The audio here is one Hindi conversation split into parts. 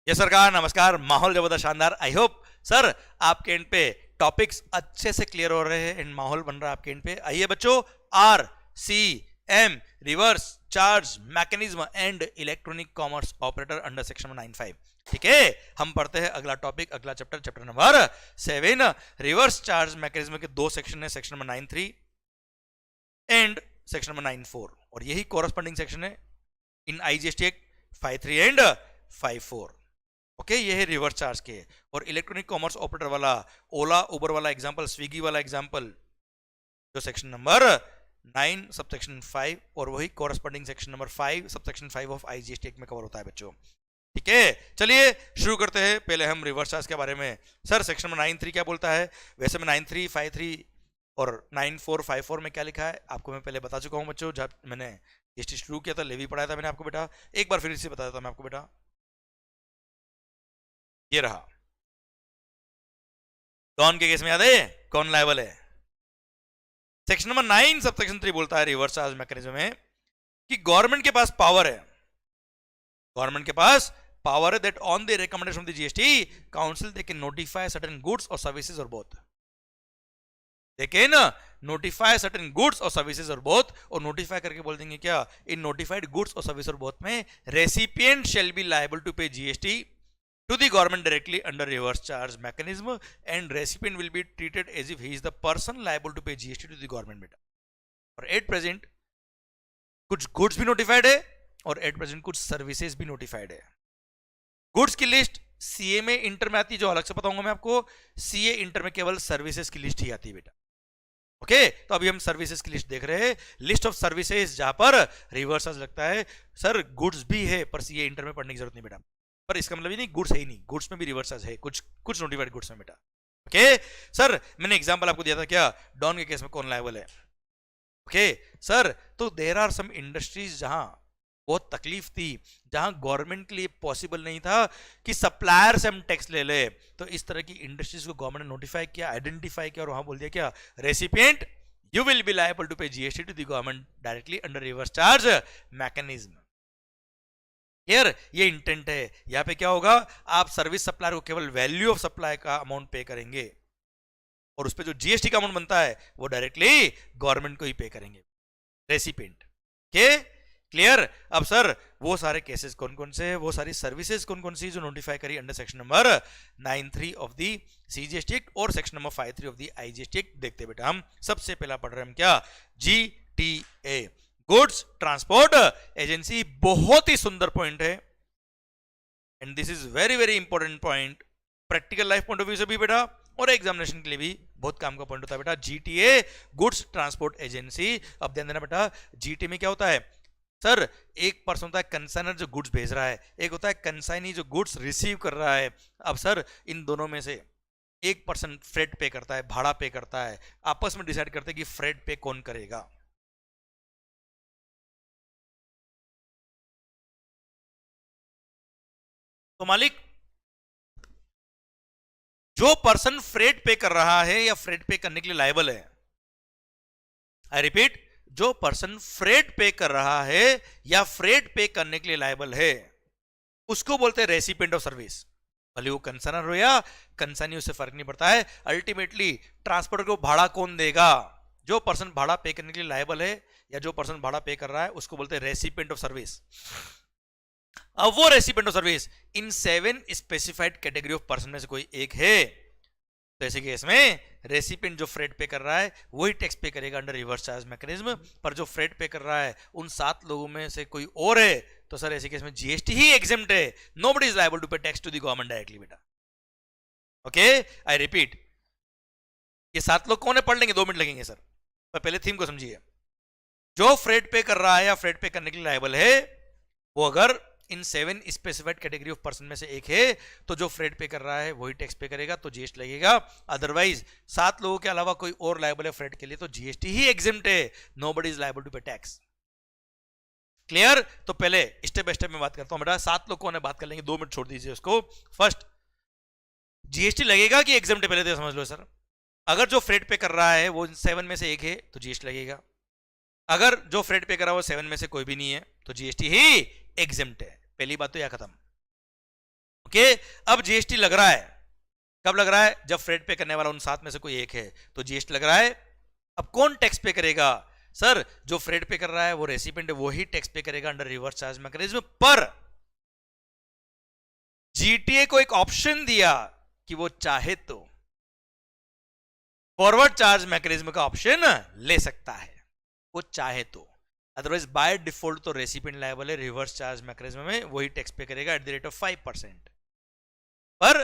ये सरकार नमस्कार। माहौल जबरदस्त शानदार। आई होप सर आपके एंड पे टॉपिक्स अच्छे से क्लियर हो रहे हैं एंड माहौल बन रहा है आपके एंड पे। आइए बच्चों, R C M reverse charge mechanism and electronic commerce operator under section 95। ठीक है, हम पढ़ते हैं अगला टॉपिक, अगला chapter, chapter number 7। Reverse charge mechanism के दो सेक्शन है, section number 93 and section number 94, और यही कोरस्पॉन्डिंग सेक्शन है in IGST act 53 and 54। Okay, ये है रिवर्स चार्ज के। और इलेक्ट्रॉनिक कॉमर्स ऑपरेटर वाला, ओला उबर वाला एग्जांपल, स्विगी वाला एग्जांपल, जो सेक्शन नंबर 9 सब सेक्शन 5 और वही corresponding section number 5 sub section 5 of IGST act में कवर होता है बच्चों। ठीक है, चलिए शुरू करते हैं। पहले हम रिवर्स चार्ज के बारे में, सर सेक्शन नंबर 93 क्या बोलता है? वैसे में 93, 53 और 94, 54 में क्या लिखा है आपको मैं पहले बता चुका हूं बच्चों। जब मैंने जीएसटी शुरू किया था, लेवी पढ़ाया था मैंने आपको बेटा, एक बार फिर से बता देता मैं आपको बेटा। ये रहा, कौन के केस में याद है कौन लायबल है? सेक्शन नंबर 9 सब सेक्शन 3 बोलता है रिवर्स चार्ज मैकेनिज्म में कि गवर्नमेंट के पास पावर है, गवर्नमेंट के पास पावर है that on the recommendation of the GST council they can notify certain goods और सर्विसेज और both. They can notify certain goods और सर्विसेज और बोथ, और नोटिफाई करके बोल देंगे क्या, इन नोटिफाइड गुड्स और सर्विस और बोथ में recipient shall be liable to pay GST to the government directly under reverse charge mechanism and recipient will be treated as if he is the person liable to pay GST to the government बेटा। और एट प्रेजेंट कुछ गुड्स भी नोटिफाइड है और एट प्रेजेंट कुछ सर्विसेज भी नोटिफाइड है। गुड्स की लिस्ट सीए में इंटर में आती है, जो अलग से बताऊंगा मैं आपको। सीए इंटर में केवल सर्विसेज की लिस्ट ही आती है बेटा। ओके, तो अभी हम सर्विसेज की लिस्ट देख रहे हैं। लिस्ट ऑफ सर्विसेज जहां पर रिवर्स चार्ज लगता है, सर गुड्स भी है पर सीए इंटर में पढ़ने की जरूरत नहीं बेटा। पर इसका मतलब ये नहीं गुड्स है ही नहीं, गुड्स में भी रिवर्स चार्ज है, कुछ नोटिफाइड गुड्स में बेटा। ओके सर, मैंने एग्जांपल आपको दिया था क्या, डॉन के केस में कौन लायबल है। ओके सर, तो देयर आर सम इंडस्ट्रीज जहां बहुत तकलीफ थी, जहां गवर्नमेंट के लिए पॉसिबल नहीं था कि सप्लायर से हम टैक्स ले ले, तो इस तरह की इंडस्ट्रीज को गवर्नमेंट ने नोटिफाई किया, आइडेंटिफाई किया और वहां बोल दिया क्या, recipient you will be liable to pay GST to the government directly under reverse charge mechanism. यार ये इंटेंट है, यहां पे क्या होगा, आप सर्विस सप्लायर को केवल वैल्यू ऑफ सप्लाई का अमाउंट पे करेंगे और उस पे जो जीएसटी का अमाउंट बनता है वो डायरेक्टली गवर्नमेंट को ही पे करेंगे, रेसिपिएंट के। क्लियर? अब सर वो सारे केसेस कौन कौन से हैं, वो सारी सर्विसेज कौन कौन सी जो नोटिफाई करी under section number 93 of the CGST act और section number 53 of the IGST act देखते बेटा। हम सबसे पहला पढ़ रहे हैं हम क्या, जीटीए, गुड्स ट्रांसपोर्ट एजेंसी। बहुत ही सुंदर पॉइंट है and this is very very important point, practical life point of view से भी बेटा और एग्जामिनेशन के लिए भी बहुत काम का पॉइंट होता है बेटा। GTA goods transport agency. अब ध्यान देना बेटा, जीटीए में क्या होता है सर, एक पर्सन होता है कंसाइनर जो गुड्स भेज रहा है, एक होता है कंसाइनी जो गुड्स रिसीव कर रहा है। अब सर इन दोनों में से एक पर्सन फ्रेट पे करता है, भाड़ा पे करता है, आपस में डिसाइड करते हैं कि फ्रेट पे कौन करेगा। तो मालिक जो पर्सन फ्रेट पे कर रहा है या फ्रेट पे करने के लिए लायबल है, आई रिपीट, जो पर्सन फ्रेट पे कर रहा है या फ्रेट पे करने के लिए लायबल है उसको बोलते हैं रेसिपिएंट ऑफ सर्विस। भले वो कंसाइनर हो या कंसाइनी, उससे फर्क नहीं पड़ता है। अल्टीमेटली ट्रांसपोर्टर को भाड़ा कौन देगा, जो पर्सन भाड़ा पे करने के लिए लायबल है या जो पर्सन भाड़ा पे कर रहा है उसको बोलते हैं रेसिपिएंट ऑफ सर्विस। अब वो recipient of service in 7 specified category of person में से कोई एक है, तो ऐसे केस में रेसिपिएंट जो फ्रेट पे कर रहा है वही टैक्स पे करेगा अंडर रिवर्स चार्ज मैकेनिज्म, पर जो फ्रेट पे कर रहा है उन 7 लोगों में से कोई और है तो सर ऐसे केस में जीएसटी ही एग्जेम्प्ट है, nobody is liable to pay tax to the government directly बेटा। ओके, आई रिपीट, ये 7 लोग कौन है पढ़ लेंगे, 2 मिनट लगेंगे सर, पर पहले थीम को समझिए। जो फ्रेट पे कर रहा है या फ्रेट पे करने के लिए लायबल है वो अगर इन 7 स्पेसिफाइड कैटेगरी ऑफ पर्सन में से एक है तो जो फ्रेट पे कर रहा है वही टैक्स पे करेगा, तो जीएसटी लगेगा। अदरवाइज 7 लोगों के अलावा कोई और लायबल है फ्रेट के लिए तो जीएसटी ही एग्जेम्प्ट है, nobody is liable to pay tax. Clear? तो पहले स्टेप बाय स्टेप में बात करता हूं बेटा। 7 लोग कौन है बात कर लेंगे, 2 मिनट छोड़ दीजिए उसको। फर्स्ट, जीएसटी लगेगा कि एग्जेम्प्ट है, पहले तो समझ लो सर। अगर जो फ्रेट पे कर रहा है वो 7 में से एक है तो जीएसटी लगेगा, अगर जो फ्रेट पे कर रहा है वो 7 में से कोई भी नहीं है तो जीएसटी ही एग्जेम्प्ट है। पहली बात तो यह खत्म। ओके, अब जीएसटी लग रहा है, कब लग रहा है? जब फ्रेट पे करने वाला उन 7 में से कोई एक है तो जीएसटी लग रहा है। अब कौन टैक्स पे करेगा? सर, जो फ्रेट पे कर रहा है वो रेसिपिएंट है, वही टैक्स पे करेगा अंडर रिवर्स चार्ज मैकेनिज्म। पर जीटीए को एक ऑप्शन दिया कि वो चाहे तो फॉरवर्ड चार्ज मैकेनिज्म का ऑप्शन ले सकता है, वो चाहे तो। अदरवाइज बाय डिफॉल्ट तो रेसिपिएंट लायबल है, रिवर्स चार्ज मैकेनिज्म में वही टैक्स पे करेगा एट द रेट ऑफ 5%। पर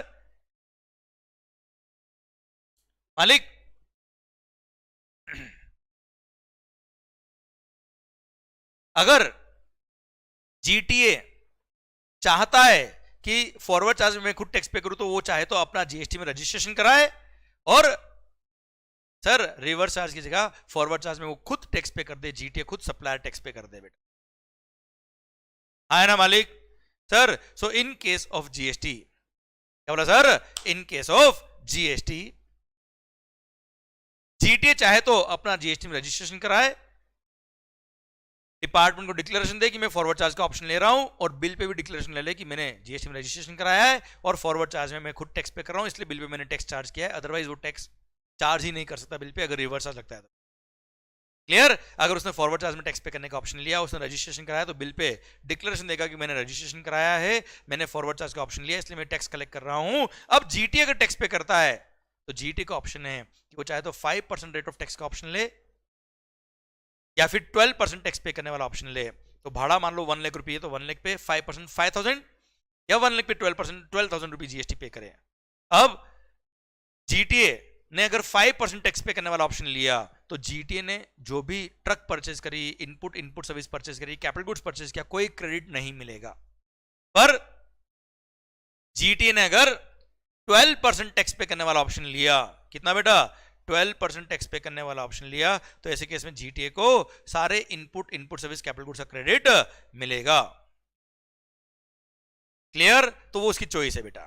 मालिक अगर जीटीए चाहता है कि फॉरवर्ड चार्ज में खुद टैक्स पे करूं, तो वो चाहे तो अपना जीएसटी में रजिस्ट्रेशन कराए और सर रिवर्स चार्ज की जगह फॉरवर्ड चार्ज में वो खुद टैक्स पे कर दे, जीटीए खुद सप्लायर टैक्स पे कर दे बेटा। है ना मालिक? Sir, so in case of GST, क्या बोला sir? In case of GST GTA चाहे तो अपना जीएसटी में रजिस्ट्रेशन कराए, डिपार्टमेंट को डिक्लेरेशन दे कि मैं फॉरवर्ड चार्ज का ऑप्शन ले रहा हूं, और बिल पे भी डिक्लेरेशन ले ले कि मैंने जीएसटी में रजिस्ट्रेशन कराया है और फॉरवर्ड चार्ज में मैं खुद टैक्स पे कर रहा हूं, इसलिए बिल पे मैंने टैक्स चार्ज किया है। अदरवाइज वो टैक्स चार्ज ही नहीं कर सकता बिल पे अगर रिवर्स चार्ज लगता है तो। क्लियर? अगर उसने फॉरवर्ड चार्ज में टैक्स पे करने का ऑप्शन लिया, उसने रजिस्ट्रेशन कराया, तो बिल पे डिक्लेरेशन देगा कि मैंने रजिस्ट्रेशन कराया है, मैंने फॉरवर्ड चार्ज का ऑप्शन लिया, इसलिए मैं टैक्स कलेक्ट कर रहा हूं। अब जीटीए अगर टैक्स पे करता है तो जीटीए का ऑप्शन है कि वो चाहे तो 5% रेट ऑफ टैक्स का ऑप्शन ले या फिर 12% टैक्स पे करने वाला ऑप्शन ले। तो भाड़ा मान लो 1 लाख रुपये, तो 1 लाख पे 5% 5,000 या 1 लाख पे 12% 12,000 रुपये जीएसटी पे करे। अब जीटीए ने अगर 5% टैक्स पे करने वाला ऑप्शन लिया तो जीटीए ने जो भी ट्रक परचेज करी, इनपुट सर्विस परचेज करी, कैपिटल गुड्स परचेज किया, कोई क्रेडिट नहीं मिलेगा। पर जीटीए ने अगर 12% टैक्स पे करने वाला ऑप्शन लिया, कितना बेटा? 12% टैक्स पे करने वाला ऑप्शन लिया, तो ऐसे केस में जीटीए को सारे इनपुट सर्विस कैपिटल गुड्स का क्रेडिट मिलेगा। क्लियर? तो वो उसकी चॉइस है बेटा।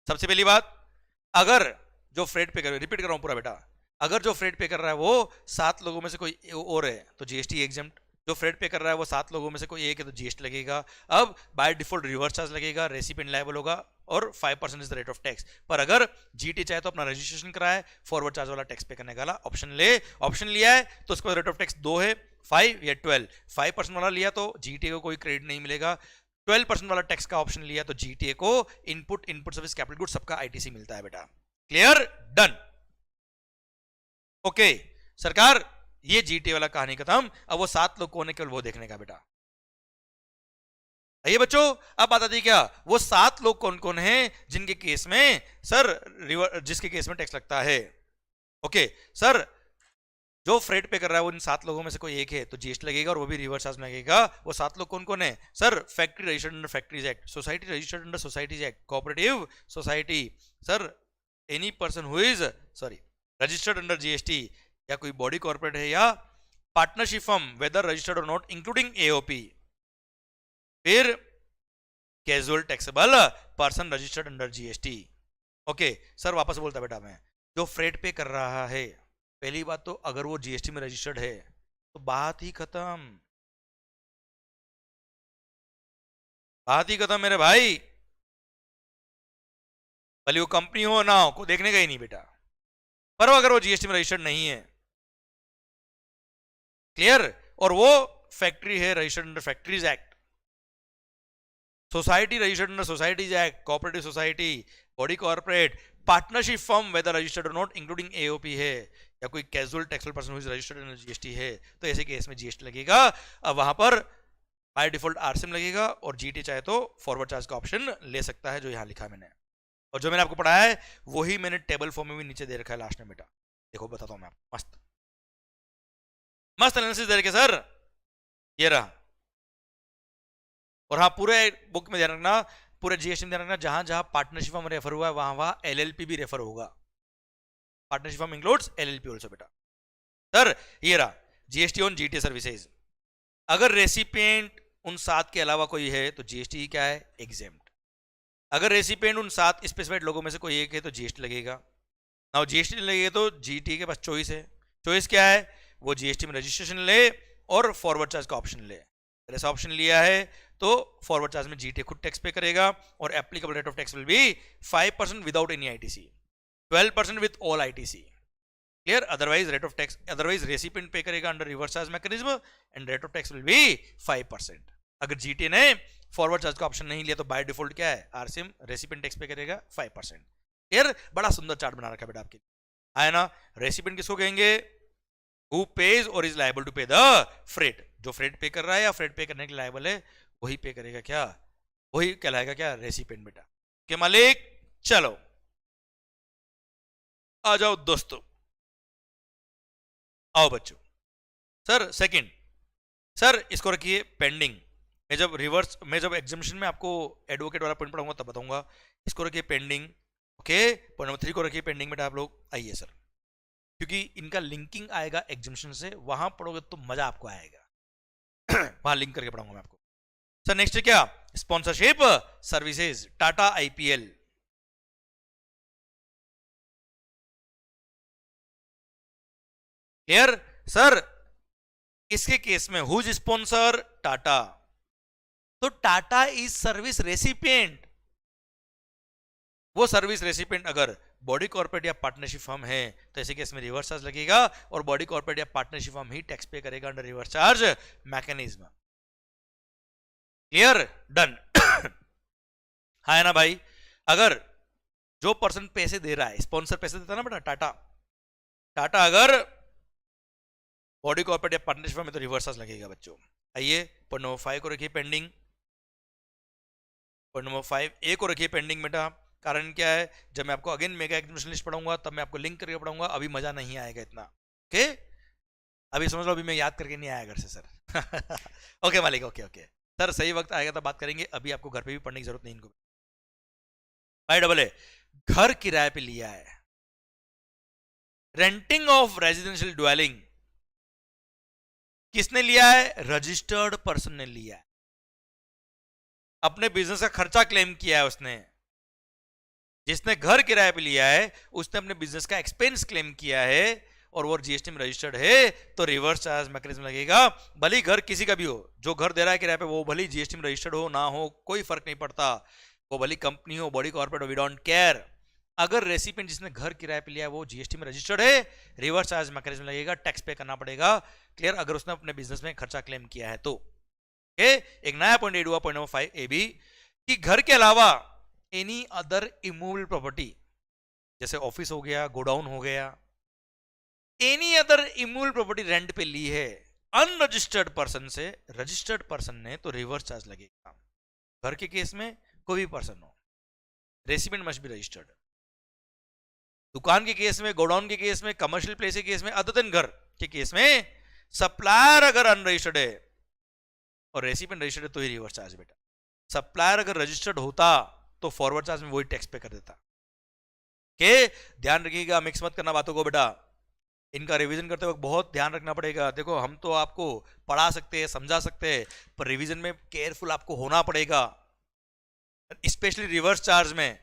सबसे पहली बात, अगर जो फ्रेट पे कर, रिपीट कर रहा हूं पूरा बेटा, अगर जो फ्रेट पे कर रहा है वो 7 लोगों में से कोई और है तो जीएसटी एग्जम्प्ट, जो फ्रेट पे कर रहा है वो 7 लोगों में से कोई एक है तो जीएसटी लगेगा। अब बाय डिफॉल्ट रिवर्स चार्ज लगेगा, रेसिपिएंट लायबल होगा और 5% is the rate of tax. पर अगर जीटी चाहे तो अपना रजिस्ट्रेशन कराए, फॉरवर्ड चार्ज वाला टैक्स पे करने वाला ऑप्शन ले, ऑप्शन लिया है तो उसका रेट ऑफ टैक्स 2 है, 5 या 12। 5% वाला लिया तो जीटीए को कोई क्रेडिट नहीं मिलेगा, 12% वाला टैक्स का ऑप्शन लिया तो जीटीए को इनपुट सर्विस कैपिटल गुड्स सबका आईटीसी मिलता है बेटा। क्लियर? डन? ओके सरकार, ये जीटीए वाला कहानी खत्म। अब वो 7 लोग कौन है केवल वो देखने का बेटा। आइए बच्चों, अब बात आती है क्या, वो 7 लोग कौन कौन हैं जिनके केस में सर जिसके केस में टैक्स लगता है। ओके सर, जो फ्रेट पे कर रहा है वो इन 7 लोगों में से कोई एक है तो जीएसटी लगेगा और वो भी रिवर्स चार्ज में लगेगा। वो 7 लोग कौन कौन है? Sir, factory registered under factories act, society registered under societies act, cooperative society, sir any person who is registered under GST, या कोई बॉडी कॉर्पोरेट है या पार्टनरशिप फर्म वेदर रजिस्टर्ड और नॉट इंक्लूडिंग एओपी, फिर casual taxable person registered under GST. Okay sir, वापस बोलता बेटा मैं, जो फ्रेट पे कर रहा है, पहली बात तो अगर वो जीएसटी में रजिस्टर्ड है तो बात ही खत्म, बात ही खत्म मेरे भाई। भले वो कंपनी हो ना हो, को देखने का ही नहीं बेटा। पर अगर वो जीएसटी में रजिस्टर्ड नहीं है, क्लियर, और वो फैक्ट्री है registered under factories act, society registered under societies act, cooperative society, body corporate, partnership firm whether registered और नॉट इंक्लूडिंग एओपी है, या कोई casual taxable person who is registered under GST है, तो ऐसे केस में जीएसटी लगेगा। अब वहां पर बाय डिफॉल्ट आरसीएम लगेगा और जीटी चाहे तो फॉरवर्ड चार्ज का ऑप्शन ले सकता है, जो यहां लिखा मैंने, और जो मैंने आपको पढ़ाया है वही मैंने टेबल फॉर्म में भी नीचे दे रखा है लास्ट में बेटा। देखो बताता हूं मैं आपको, मस्त मस्त एनालिसिस दे रखे सर, ये रहा। और हाँ, पूरे बुक में ध्यान रखना, पूरे जीएसटी में ध्यान रखना, जहां जहां पार्टनरशिप फॉर्म रेफर हुआ है वहां वहां एलएलपी भी रेफर होगा। Partnership form includes LLP also बेटा। सर ये रहा जीएसटी ऑन जीटी सर्विसेज, अगर रेसिपिएंट उन 7 के अलावा कोई है तो जीएसटी क्या है? एग्जेम्प्ट। अगर रेसिपिएंट उन 7 स्पेसिफाइड लोगों में से कोई एक है तो जीएसटी लगेगा। नाउ जीएसटी लगेगा तो जीटी के पास चॉइस है, चॉइस क्या है? वो जीएसटी में रजिस्ट्रेशन ले और फॉरवर्ड चार्ज का ऑप्शन ले। अगर ऐसा ऑप्शन लिया है तो फॉरवर्ड चार्ज में जीटीए खुद टैक्स पे करेगा और applicable rate of tax will be 5% without any ITC, 12% with all ITC. Clear? Otherwise rate of tax, otherwise recipient पे करेगा under reverse charge mechanism and rate of tax will be 5%। अगर जीटीए ने फॉरवर्ड चार्ज का ऑप्शन नहीं लिया तो बाय डिफॉल्ट क्या है, आरसीएम रेसिपिएंट टैक्स पे करेगा 5%। क्लियर? बड़ा सुंदर चार्ट बना रखा है बेटा आपके लिए, आया ना? रेसिपिएंट किसको कहेंगे? हु पेज और इज लायबल टू पे द फ्रेट, जो फ्रेट पे कर रहा है या फ्रेट पे करने के लिए लायबल है वही पे करेगा क्या, वही कहलाएगा क्या, रेसिपिएंट बेटा। के मालिक चलो आ जाओ दोस्तों, आओ बच्चों। सर सेकंड, सर इसको रखिए पेंडिंग। मैं जब एग्जामिनेशन में आपको एडवोकेट वाला पॉइंट पढ़ाऊंगा तब बताऊंगा। इसको रखिए पेंडिंग, ओके। पॉइंट नंबर 3 को रखिए पेंडिंग बेटा आप लोग। आइए सर, क्योंकि इनका लिंकिंग आएगा एग्जामिनेशन से, वहां पढ़ोगे तो मजा आपको आएगा वहां लिंक करके पढ़ाऊंगा मैं आपको। सर नेक्स्ट क्या, sponsorship services, Tata IPL. Clear? Sir इसके केस में हुज स्पॉन्सर, टाटा, तो टाटा इज सर्विस रेसिपिएंट। वो सर्विस रेसिपिएंट अगर बॉडी कॉर्पोरेट या पार्टनरशिप फर्म है तो ऐसे केस में रिवर्स चार्ज लगेगा और बॉडी कॉर्पोरेट या पार्टनरशिप फर्म ही टैक्स पे करेगा under reverse charge mechanism. Clear? Done है ना भाई? अगर जो पर्सन पैसे दे रहा है, स्पॉन्सर पैसे देता है ना बेटा, टाटा अगर बॉडी कॉर्पोरेट या पार्टनरशिप फर्म में तो रिवर्स चार्ज लगेगा बच्चों। आइए पॉइंट नंबर 5 को रखिए पेंडिंग। पॉइंट नंबर 5 ए को रखिए पेंडिंग बेटा। कारण क्या है, जब मैं आपको अगेन मेगा एग्जीबिशन लिस्ट पढ़ाऊंगा तब मैं आपको लिंक करके पढ़ाऊंगा, अभी मजा नहीं आएगा इतना। ओके अभी समझ लो, अभी मैं याद करके नहीं आया घर से सर ओके मालिक, ओके ओके सर, सही वक्त आएगा तब बात करेंगे, अभी आपको घर पे भी पढ़ने की जरूरत नहीं इनको। भाई डबल ए, घर किराए पे लिया है, रेंटिंग ऑफ रेजिडेंशियल ड्वेलिंग किसने लिया है, रजिस्टर्ड पर्सन ने लिया है। अपने बिजनेस का खर्चा क्लेम किया है उसने, जिसने घर किराए पे लिया है उसने अपने बिजनेस का एक्सपेंस क्लेम किया है और वो जीएसटी में रजिस्टर्ड है तो रिवर्स चार्ज मैकेनिज्म लगेगा। भले घर किसी का भी हो, जो घर दे रहा है किराए पे वो भले जीएसटी में रजिस्टर्ड हो ना हो कोई फर्क नहीं पड़ता, वो भले कंपनी हो, बॉडी कॉर्पोरेट हो, वी डोंट केयर। अगर रेसिपिएंट जिसने घर किराए पे लिया है वो जीएसटी में रजिस्टर्ड है, रिवर्स चार्ज मैकेनिज्म लगेगा, टैक्स पे करना पड़ेगा। क्लियर? अगर उसने अपने बिजनेस में खर्चा क्लेम किया है तो। एक नया पॉइंट एड हुआ, पॉइंट नंबर 5 ए बी, कि घर के अलावा एनी अदर इमूवेबल प्रॉपर्टी, जैसे ऑफिस हो गया, गोडाउन हो गया, any other immovable property rent पे ली है अनरजिस्टर्ड पर्सन से, रजिस्टर्ड पर्सन ने तो रिवर्स चार्ज लगेगा। घर के केस में कोई भी पर्सन हो, रेसिडेंट मस्ट बी रजिस्टर्ड। दुकान के केस में, गोडाउन के केस में, कमर्शियल प्लेस के केस में, अदर देन घर के केस में, सप्लायर अगर अनरजिस्टर्ड है और रेसिडेंट रजिस्टर्ड है तो ही रिवर्स चार्ज बेटा। सप्लायर अगर रजिस्टर्ड होता तो फॉरवर्ड चार्ज में वही टैक्स पे कर देता। के ध्यान रखिएगा, मिक्स मत करना बातों को बेटा, इनका रिवीजन करते वक्त बहुत ध्यान रखना पड़ेगा। देखो हम तो आपको पढ़ा सकते हैं, समझा सकते हैं, पर रिवीजन में केयरफुल आपको होना पड़ेगा, स्पेशली रिवर्स चार्ज में।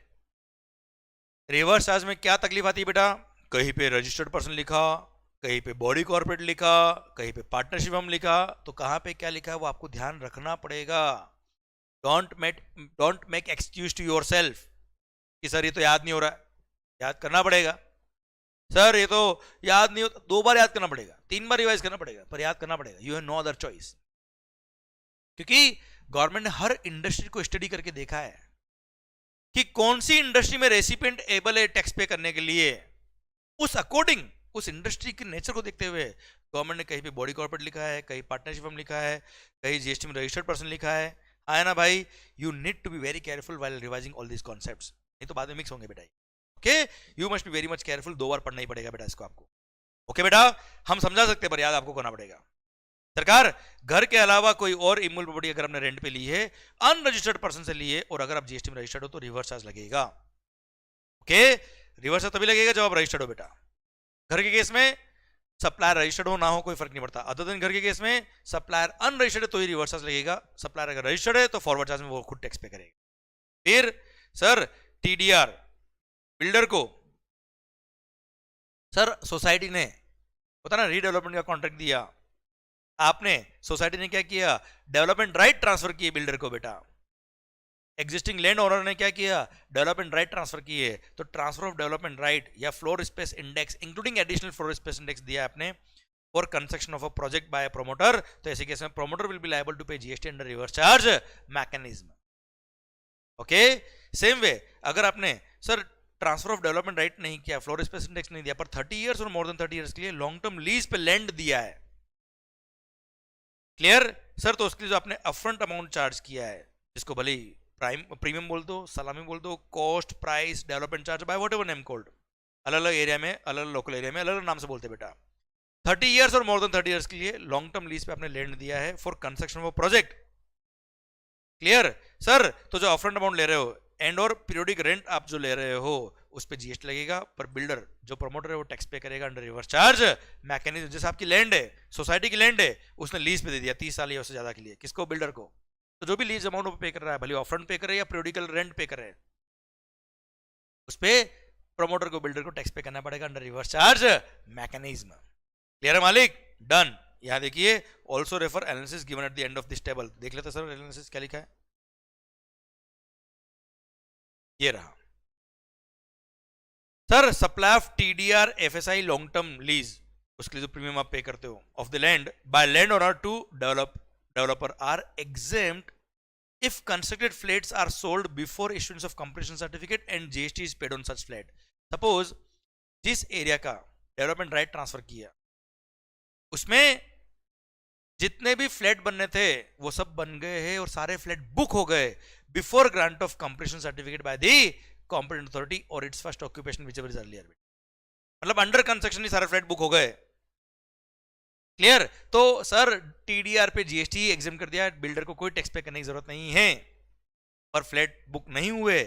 रिवर्स चार्ज में क्या तकलीफ आती है बेटा, कहीं पे रजिस्टर्ड पर्सन लिखा, कहीं पे बॉडी कॉर्पोरेट लिखा, कहीं पे पार्टनरशिप हम लिखा, तो कहां पे क्या लिखा है वो आपको ध्यान रखना पड़ेगा। Don't make excuse to yourself कि सर ये तो याद नहीं हो रहा है, याद करना पड़ेगा। सर ये तो याद नहीं होता, 2 बार याद करना पड़ेगा, 3 बार रिवाइज करना पड़ेगा, पर याद करना पड़ेगा। You have no other choice, क्योंकि गवर्नमेंट ने हर इंडस्ट्री को स्टडी करके देखा है कि कौन सी इंडस्ट्री में रेसिपिएंट एबल है टैक्स पे करने के लिए। उस अकॉर्डिंग, उस इंडस्ट्री के नेचर को देखते हुए गवर्नमेंट ने कहीं पे बॉडी कॉर्पोरेट लिखा है, कहीं पार्टनरशिप फर्म लिखा है, कहीं जीएसटी में रजिस्टर्ड पर्सन लिखा है। आया ना भाई? You need to be very careful while revising all these concepts, नहीं तो बाद में मिक्स होंगे बेटा। Okay, you must be very much careful, 2 बार पढ़ना ही पड़ेगा बेटा इसको आपको। ओके बेटा, हम समझा सकते हैं पर याद आपको करना पड़ेगा। सरकार, घर के अलावा कोई और इमूवेबल प्रॉपर्टी अगर हमने रेंट पे ली है, अनरजिस्टर्ड पर्सन से ली है और अगर आप जीएसटी में रजिस्टर्ड हो तो रिवर्स चार्ज लगेगा। ओके, रिवर्स चार्ज तभी लगेगा जब आप रजिस्टर्ड हो बेटा। घर के केस में सप्लायर रजिस्टर्ड हो ना हो कोई फर्क नहीं पड़ता, अदर देन घर के केस में सप्लायर अनरजिस्टर्ड है तो ही रिवर्स चार्ज लगेगा। सप्लायर अगर रजिस्टर्ड है तो फॉरवर्ड चार्ज में वो खुद टैक्स पे करेगा। फिर सर टीडीआर, बिल्डर को सर सोसाइटी ने होता ना रीडेवलपमेंट का कॉन्ट्रैक्ट दिया, आपने सोसाइटी ने क्या किया, डेवलपमेंट राइट ट्रांसफर किए बिल्डर को बेटा, एग्जिस्टिंग लैंड ओनर ने क्या किया, डेवलपमेंट राइट ट्रांसफर किए, तो ट्रांसफर ऑफ डेवलपमेंट राइट या floor space index including additional floor space index दिया आपने for construction of a project by promoter, तो ऐसे केस में promoter will be liable to pay GST under reverse charge mechanism. Okay, same way अगर आपने sir transfer of development right नहीं किया, फ्लोर स्पेस इंडेक्स नहीं दिया, पर 30 इयर्स और मोर देन 30 इयर्स के लिए लॉन्ग टर्म लीज पे लैंड दिया है, क्लियर सर, तो उसके लिए जो आपने अपफ्रंट अमाउंट चार्ज किया है, जिसको भले प्राइम प्रीमियम बोल दो, सलामी बोल दो, cost price development charge by whatever name called, अलग अलग एरिया में अलग अलग लोकल एरिया में अलग अलग नाम से बोलते बेटा, 30 इयर्स और मोर देन 30 इयर्स के लिए लॉन्ग टर्म लीज पे आपने लैंड दिया है for construction of project, clear sir, तो जो अपफ्रंट अमाउंट ले रहे हो एंड और पीरियोडिक रेंट आप जो ले रहे हो उस पे जीएसटी लगेगा, पर बिल्डर जो प्रमोटर है वो टैक्स पे करेगा अंडर रिवर्स चार्ज मैकेनिज्म। जैसे आपकी लैंड है, सोसाइटी की लैंड है, उसने लीज पे दे दिया 30 साल या उससे ज्यादा के लिए, किसको, बिल्डर को, तो जो भी लीज अमाउंट पे कर रहा है, भले अपफ्रंट पे कर रहा है या पीरियोडिकल रेंट पे कर रहे हैं, उस पे प्रमोटर को बिल्डर को टैक्स पे करना पड़ेगा under reverse charge mechanism. Clear है मालिक, डन। यहां देखिए also refer analysis given at the end of this table, देख लेते सर एनालिसिस क्या लिखा है, ये रहा sir, supply of TDR FSI long term lease, उसके लिए जो प्रीमियम आप पे करते हो of the land by land owner to developer are exempt if constructed flats are sold before issuance of completion certificate and GST is paid on such flat। suppose जिस एरिया का डेवलपमेंट राइट ट्रांसफर किया उसमें जितने भी फ्लैट बनने थे वो सब बन गए हैं और सारे फ्लैट बुक हो गए before grant of completion certificate by the competent authority और it's first occupation which ever is earlier, मतलब अंडर कंस्ट्रक्शन ही सारे फ्लैट बुक हो गए, क्लियर, तो सर टीडीआर पे जीएसटी एग्जाम कर दिया, बिल्डर को कोई टैक्स पे करने की जरूरत नहीं है, पर फ्लैट बुक नहीं हुए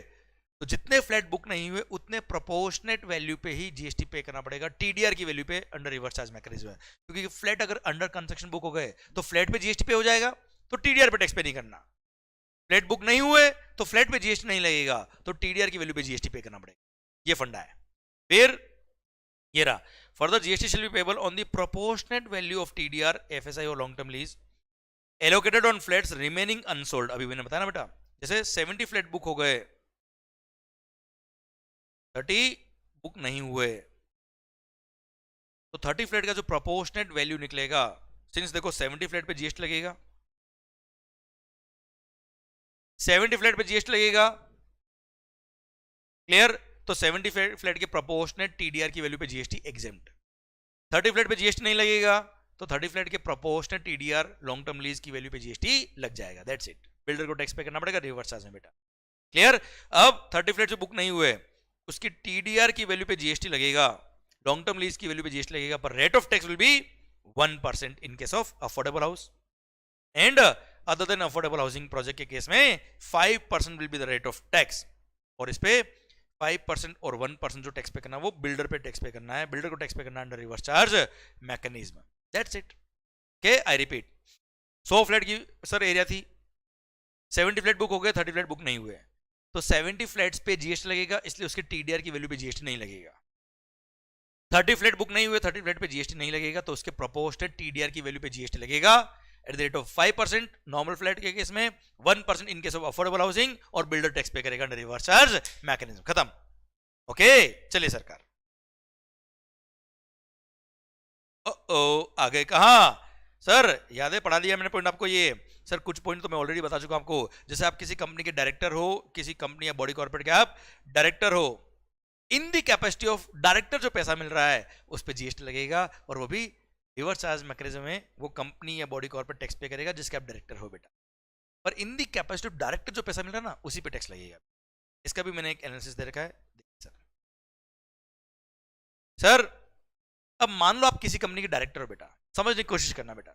तो जितने फ्लैट बुक नहीं हुए उतने प्रोपोर्शनेट वैल्यू पे ही जीएसटी पे करना पड़ेगा, टीडीआर की वैल्यू पे अंडर रिवर्स चार्ज मैकेनिज्म है, क्योंकि फ्लैट अगर अंडर कंस्ट्रक्शन बुक हो गए तो फ्लैट पे जीएसटी पे हो जाएगा, तो टीडीआर पे टैक्स पे नहीं करना, फ्लैट बुक नहीं हुए तो फ्लैट पे जीएसटी नहीं लगेगा, तो टीडीआर की वैल्यू पे जीएसटी पे करना पड़ेगा, ये फंडा है। फिर ये रहा, further GST shall be payable on the proportionate value of TDR, FSI और long term lease allocated on flats remaining unsold। अभी मैंने बताया ना बेटा, जैसे 70 फ्लैट बुक हो गए, 30 बुक नहीं हुए, तो 30 फ्लैट का जो प्रोपोर्शनेट वैल्यू निकलेगा, सिंस देखो 70 फ्लैट पे जीएसटी लगेगा, 70 फ्लैट पे जीएसटी लगेगा, क्लियर, तो 70 फ्लैट के प्रोपोर्शनेट टीडीआर की वैल्यू पे जीएसटी एग्जेम्प्ट, 30 फ्लैट पे जीएसटी नहीं लगेगा तो 30 फ्लैट के proportionate TDR long term lease की वैल्यू पे जीएसटी लग जाएगा, दैट्स इट, बिल्डर को टैक्स पे करना पड़ेगा रिवर्स चार्ज में बेटा, क्लियर। अब 30 फ्लैट जो बुक नहीं हुए उसकी टीडीआर की वैल्यू पे जीएसटी लगेगा, लॉन्ग टर्म लीज की वैल्यू पे जीएसटी लगेगा, पर rate of tax will be 1% in case of affordable house and other than affordable housing project के केस में 5% will be the rate of tax, और इस पे 5% और 1% जो टैक्स पे करना है वो बिल्डर पे टैक्स पे करना है, बिल्डर को टैक्स पे करना है under reverse charge mechanism, that's it. Okay, I repeat, 100 flat की सर एरिया थी, 70 फ्लैट बुक हो गए, 30 फ्लैट बुक नहीं हुए, तो 70 फ्लैट्स पे जीएसटी लगेगा, इसलिए उसके टीडीआर की वैल्यू पे जीएसटी नहीं लगेगा, 30 फ्लैट बुक नहीं हुए, 30 फ्लैट पे जीएसटी नहीं लगेगा, तो उसके प्रोपोर्शनेट टीडीआर की वैल्यू पे जीएसटी लगेगा eight the rate of 5% normal flat के केस में, 1% इन केस ऑफ अफोर्डेबल हाउसिंग, और बिल्डर टैक्स पे करेगा अंडर रिवर्स चार्ज मैकेनिज्म, खत्म। ओके, चलिए सरकार, आगे कहा सर, यादें पढ़ा दिया मैंने पॉइंट आपको, ये सर कुछ पॉइंट तो मैं ऑलरेडी बता चुका आपको, जैसे आप किसी कंपनी के डायरेक्टर हो, किसी कंपनी या बॉडी कॉर्पोरेट के आप डायरेक्टर हो, इन दी कैपेसिटी ऑफ डायरेक्टर जो पैसा मिल रहा है उस पर जीएसटी लगेगा, और वो भी रिवर्स चार्ज मैकेनिज्म में वो कंपनी या बॉडी कॉर्पोरेट टैक्स पे करेगा जिसके आप डायरेक्टर हो बेटा, पर इन दी कैपेसिटी ऑफ डायरेक्टर जो पैसा मिल रहा है ना उसी पे टैक्स लगेगा, इसका भी मैंने एक एनालिसिस दे रखा है सर। अब मान लो आप किसी कंपनी के डायरेक्टर हो बेटा, समझने की कोशिश करना बेटा,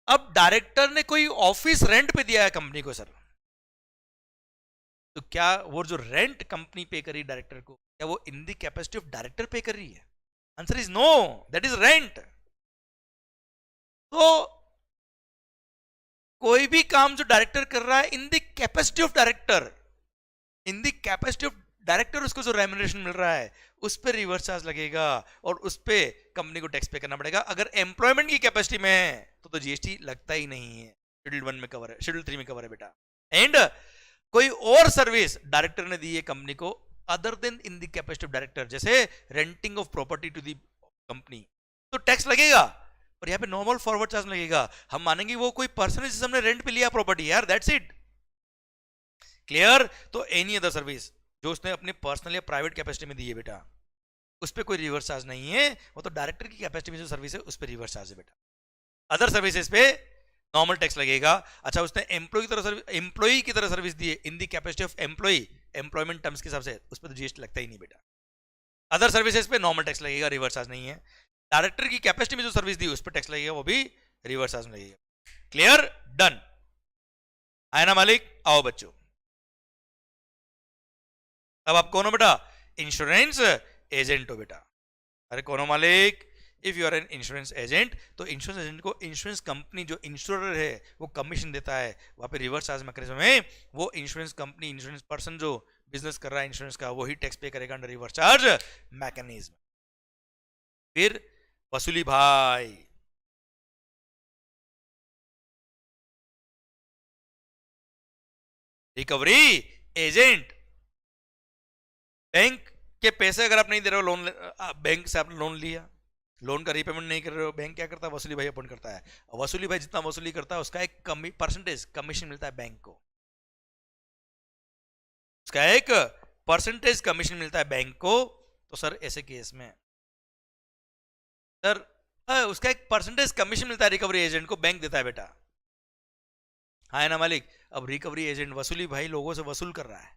अब डायरेक्टर ने कोई ऑफिस रेंट पे दिया है कंपनी को सर, तो क्या वो जो रेंट कंपनी पे कर रही डायरेक्टर को, क्या वो in the capacity of director pay कर रही है? Answer is no, that is rent. तो कोई भी काम जो डायरेक्टर कर रहा है in the capacity of director, in the capacity of director उसको जो रेम्यूनरेशन मिल रहा है उस पर रिवर्स चार्ज लगेगा और उस पे कंपनी को टैक्स पे करना पड़ेगा। अगर एम्प्लॉयमेंट की कैपेसिटी में है तो जीएसटी लगता ही नहीं है, शेड्यूल 1 में कवर है, शेड्यूल 3 में कवर है बेटा। एंड कोई और सर्विस डायरेक्टर ने दी है कंपनी को other than in the capacity of director, जैसे renting of property to the company, तो टैक्स लगेगा। और यहाँ पे नॉर्मल फॉरवर्ड चार्ज लगेगा। हम मानेंगे वो कोई पर्सन जिसने हमने रेंट पे लिया प्रॉपर्टी, यार दैट्स इट, क्लियर। तो एनी अदर सर्विस जो उसने अपने पर्सनल या प्राइवेट कैपेसिटी में दी है बेटा, उस पर कोई रिवर्स चार्ज नहीं है, वो तो डायरेक्टर की कैपेसिटी में जो सर्विस है उस पर रिवर्स चार्ज है बेटा। अदर सर्विसेज पे नॉर्मल टैक्स लगेगा। अच्छा, उसने एम्प्लॉई की तरह सर्विस दी है in the capacity of employee, employment terms के हिसाब से, उस पर तो जीएसटी लगता ही नहीं बेटा। अदर सर्विसेज पे नॉर्मल टैक्स लगेगा, रिवर्स चार्ज नहीं है। डायरेक्टर की कैपेसिटी में जो सर्विस दी उस पर टैक्स लगेगा, वो भी रिवर्स चार्ज लगेगा। Clear, done. आए ना मालिक, आओ बच्चों। अब आप कौन हो बेटा? इंश्योरेंस एजेंट हो बेटा। अरे कौन हो मालिक? If you are an insurance agent, तो इंश्योरेंस एजेंट को इंश्योरेंस कंपनी जो इंश्योरर है वो कमीशन देता है, वहां पे रिवर्स चार्ज मैकेनिज्म में वो इंश्योरेंस कंपनी, इंश्योरेंस पर्सन जो बिजनेस कर रहा है इंश्योरेंस का, वही टैक्स पे करेगा अंडर रिवर्स चार्ज मैकेनिज्म। फिर वसूली भाई, रिकवरी एजेंट, बैंक के पैसे अगर आप नहीं दे रहे हो, लोन बैंक से आपने लोन लिया, लोन का रीपेमेंट नहीं कर रहे हो, बैंक क्या करता है? वसूली भाई अपॉइंट करता है। वसूली भाई जितना वसूली करता है उसका एक परसेंटेज कमीशन मिलता है बैंक को, उसका एक परसेंटेज कमीशन मिलता है बैंक को। तो सर ऐसे केस में सर उसका एक परसेंटेज कमीशन मिलता है रिकवरी एजेंट को, बैंक देता है बेटा। हाँ है ना मालिक? अब रिकवरी एजेंट वसूली भाई लोगों से वसूल कर रहा है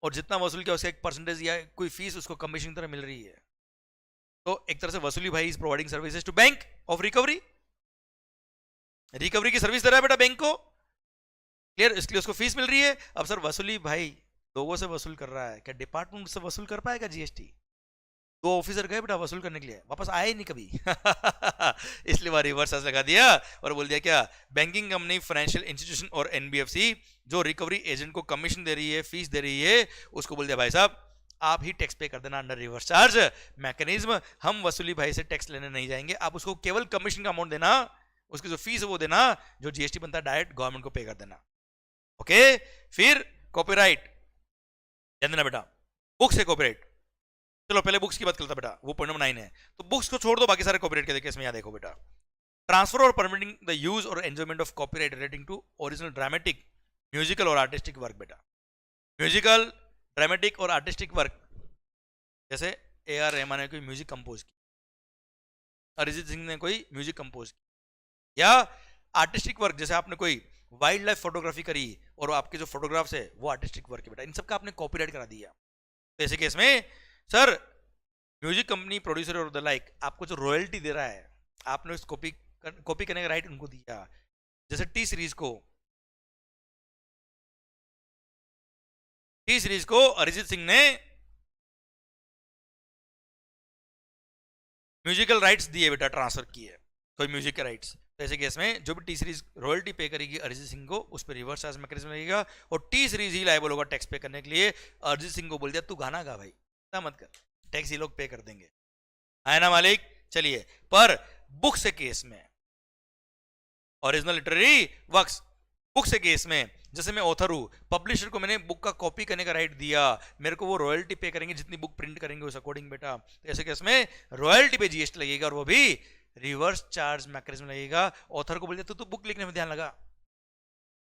और जितना वसूल किया उसका एक परसेंटेज या कोई फीस उसको कमीशन की तरह मिल रही है। तो एक तरह से वसूली भाई is providing services to bank of recovery, recovery की सर्विस दे रहा है बेटा बैंक को, क्लियर, इसलिए उसको फीस मिल रही है। अब सर वसूली भाई लोगों से वसूल कर रहा है, क्या डिपार्टमेंट से वसूल कर पाएगा जीएसटी? दो ऑफिसर गए बेटा वसूल करने के लिए, वापस आए ही नहीं कभी इसलिए वह रिवर्स चार्ज लगा दिया और बोल दिया क्या, बैंकिंग कंपनी, फाइनेंशियल इंस्टीट्यूशन और एनबीएफसी जो रिकवरी एजेंट को कमीशन दे रही है, फीस दे रही है, उसको बोल दिया भाई साहब आप ही टैक्स पे कर देना अंडर रिवर्स चार्ज मैकेनिज्म, हम वसूली भाई से टैक्स लेने नहीं जाएंगे, आप उसको केवल कमीशन का अमाउंट देना, उसकी जो फीस है वो देना, जो जीएसटी बनता है डायरेक्ट गवर्नमेंट को पे कर देना। ओके, फिर कॉपीराइट ध्यान देना बेटा, बुक्स है कॉपीराइट। चलो पहले बुक्स की बात करता बेटा, वो पॉइंट नंबर 9 है, तो बुक्स को छोड़ दो, बाकी सारे कॉपीराइट के केस में यहाँ देखो बेटा। ट्रांसफर और परमिटिंग द यूज और enjoyment of copyright relating to original dramatic, musical और आर्टिस्टिक वर्क बेटा। म्यूजिकल, ड्रामेटिक और आर्टिस्टिक वर्क, जैसे AR रहमान ने कोई म्यूजिक कंपोज की, अरिजीत सिंह ने कोई म्यूजिक कंपोज की, या आर्टिस्टिक वर्क जैसे आपने कोई वाइल्ड लाइफ फोटोग्राफी करी और आपके जो फोटोग्राफ्स है वो आर्टिस्टिक वर्क है बेटा, इन सब का आपने कॉपीराइट करा दिया। तो ऐसे केस में सर म्यूजिक कंपनी, प्रोड्यूसर और द लाइक आपको जो रॉयल्टी दे रहा है, आपने उस कॉपी करने का राइट उनको दिया। जैसे टी सीरीज को अरिजीत सिंह ने म्यूजिकल राइट्स दिए बेटा, ट्रांसफर किए कोई म्यूजिक के राइट्स, तो ऐसे केस में जो भी टी सीरीज रॉयल्टी पे करेगी अरिजीत सिंह को, उस पर रिवर्स चार्ज मैकेनिज्म लगेगा और टी सीरीज ही लायबल होगा टैक्स पे करने के लिए। अरिजीत सिंह को बोल दिया तू गाना गा भाई, मत कर, टैक्स ये लोग पे कर देंगे, है ना मालिक? चलिए, पर बुक्स के केस में, ओरिजिनल लिटरेरी वर्क्स, बुक्स के केस में, जैसे मैं ऑथर हूं, पब्लिशर को मैंने बुक का कॉपी करने का राइट दिया, मेरे को वो रॉयल्टी पे करेंगे जितनी बुक प्रिंट करेंगे उस अकॉर्डिंग बेटा। तो ऐसे केस में रॉयल्टी पे जीएसटी लगेगा और वो भी रिवर्स चार्ज मैकेनिज्म लगेगा। ऑथर को बोल दिया तू बुक लिखने में ध्यान लगा,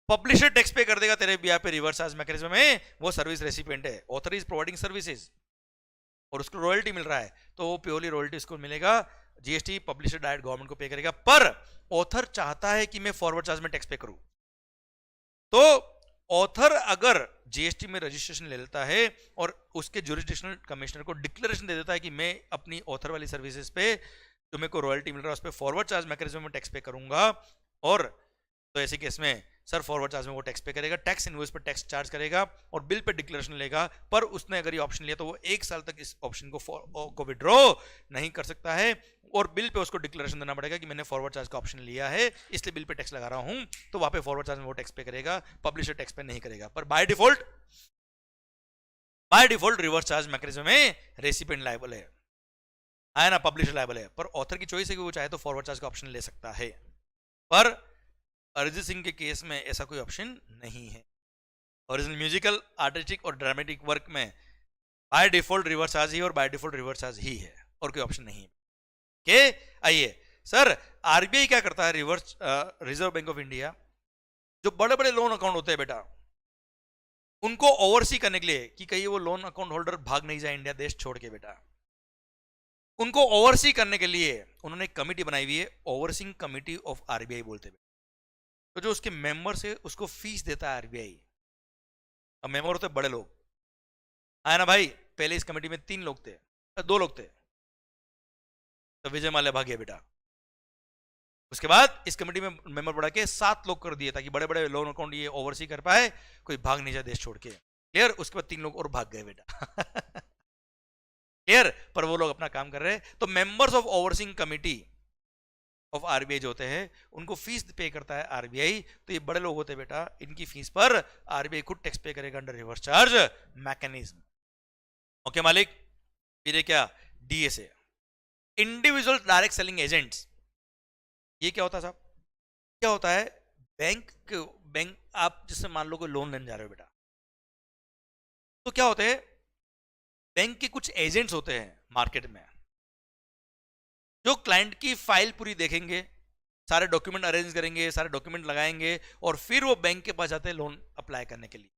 पब्लिशर टैक्स पे कर देगा तेरे यहाँ पे रिवर्स चार्ज मैकेनिज्म में, वो सर्विस रेसिपिएंट है, ऑथर इज प्रोवाइडिंग सर्विसेज और उसको रॉयल्टी मिल रहा है, तो वो प्योरली रॉयल्टी उसको मिलेगा, जीएसटी पब्लिशर डायरेक्ट गवर्नमेंट को पे करेगा। पर ऑथर चाहता है कि मैं फॉरवर्ड चार्ज में टैक्स पे करूं, तो ऑथर अगर जीएसटी में रजिस्ट्रेशन ले लेता है और उसके ज्यूरिसडिक्शनल कमिश्नर को डिक्लेरेशन दे देता है कि मैं अपनी ऑथर वाली सर्विसेज पे जो मेरे को रॉयल्टी मिल रहा है उस पर फॉरवर्ड चार्ज मैकेनिज्म में टैक्स पे करूंगा, और तो ऐसे केस में सर फॉरवर्ड चार्ज में वो टैक्स पे करेगा, टैक्स इनवॉइस पर टैक्स चार्ज करेगा और बिल पे डिक्लेरेशन लेगा। पर उसने अगर ये ऑप्शन लिया तो वो 1 साल तक इस ऑप्शन को विड्रॉ नहीं कर सकता है और बिल पे उसको डिक्लेरेशन देना पड़ेगा कि मैंने फॉरवर्ड चार्ज का ऑप्शन लिया है, इसलिए बिल पे टैक्स लगा रहा हूं, तो वहां पे फॉरवर्ड चार्ज में वो टैक्स पे करेगा, पब्लिशर टैक्स पे नहीं करेगा। पर by default by default reverse charge mechanism में रेसिपिएंट लायबल है ना, पब्लिशर लायबल है, पर ऑथर की चॉइस है कि वो चाहे तो फॉरवर्ड चार्ज का ऑप्शन ले सकता है, पर अरिजीत सिंह के केस में ऐसा कोई ऑप्शन नहीं है। ओरिजिनल म्यूजिकल, आर्टिस्टिक और ड्रामेटिक वर्क में बाय डिफॉल्ट रिवर्स चार्ज ही और बाय डिफॉल्ट रिवर्स चार्ज ही है, और कोई ऑप्शन नहीं है। के आइए सर, आरबीआई क्या करता है, रिजर्व बैंक ऑफ इंडिया, जो बड़े बड़े लोन अकाउंट होते हैं बेटा, उनको ओवरसी करने के लिए कि कहीं वो लोन अकाउंट होल्डर भाग नहीं जाए इंडिया देश छोड़ के बेटा, उनको ओवरसी करने के लिए उन्होंने एक कमिटी बनाई हुई है, ओवरसीइंग कमिटी ऑफ आरबीआई बोलते हैं। तो जो उसके मेंबर्स है उसको फीस देता है आरबीआई। अब मेंबर होते बड़े लोग, है ना भाई, पहले इस कमेटी में 3 लोग थे, 2 लोग थे, तो विजय माल्या भाग गया बेटा। उसके बाद इस कमेटी में मेंबर बढ़ा के 7 लोग कर दिए ताकि बड़े बड़े लोन अकाउंट ये ओवरसी कर पाए, कोई भाग नहीं जाए देश छोड़ के। क्लियर? उसके बाद 3 लोग और भाग गए बेटा। क्लियर? पर वो लोग अपना काम कर रहे हैं। तो members of overseeing committee of RBI जो होते हैं उनको फीस पे करता है आरबीआई। तो ये बड़े लोग होते हैं बेटा, इनकी फीस पर आरबीआई खुद टैक्स पे करेगा under reverse charge mechanism. Okay मालिक? फिर क्या? DSA, individual direct selling agents. ये क्या होता है साहब? क्या होता है? बैंक आप जिससे मान लो कोई लोन लेने जा रहे हो बेटा, तो क्या होते हैं, बैंक के कुछ एजेंट्स होते हैं मार्केट में, जो क्लाइंट की फाइल पूरी देखेंगे, सारे डॉक्यूमेंट अरेंज करेंगे, सारे डॉक्यूमेंट लगाएंगे, और फिर वो बैंक के पास जाते हैं लोन अप्लाई करने के लिए।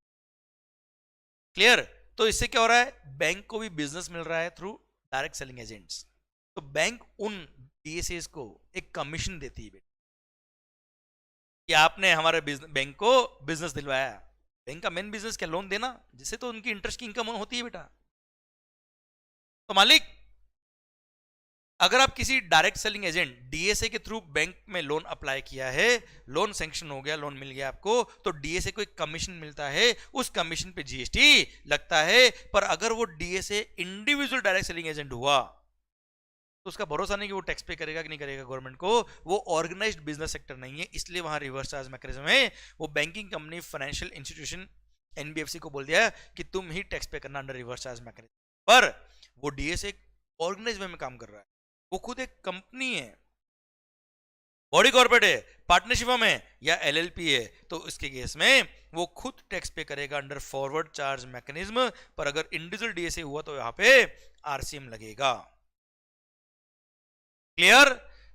क्लियर? तो इससे क्या हो रहा है, बैंक को भी बिजनेस मिल रहा है थ्रू डायरेक्ट सेलिंग एजेंट्स। तो बैंक उन डीएसएस को एक कमीशन देती है बेटा कि आपने हमारे बैंक को बिजनेस दिलवाया। बैंक का मेन बिजनेस क्या? लोन देना, जिससे तो उनकी इंटरेस्ट की इनकम होती है बेटा। तो मालिक, अगर आप किसी डायरेक्ट सेलिंग एजेंट डीएसए के थ्रू बैंक में लोन अप्लाई किया है, लोन सैंक्शन हो गया, लोन मिल गया आपको, तो डीएसए को एक कमीशन मिलता है, उस कमीशन पे जीएसटी लगता है। पर अगर वो DSA individual direct selling agent हुआ तो उसका भरोसा नहीं कि वो टैक्स पे करेगा कि नहीं करेगा गवर्नमेंट को। वो ऑर्गेनाइज्ड बिजनेस सेक्टर नहीं है, इसलिए वहां रिवर्स चार्ज मैकेनिज्म है। वो banking company, financial institution, NBFC को बोल दिया कि तुम ही टैक्स पे करना अंडर रिवर्स चार्ज मैकेनिज्म। पर वो डीएसए ऑर्गेनाइज्ड वे में काम कर रहा है, वो खुद एक कंपनी है, बॉडी कॉर्पोरेट है, पार्टनरशिप में या एलएलपी है, तो इसके केस में वो खुद टैक्स पे करेगा अंडर फॉरवर्ड चार्ज मैकेनिज्म। पर अगर इंडिविजुअल डीएसए हुआ तो यहां पे आरसीएम लगेगा। क्लियर?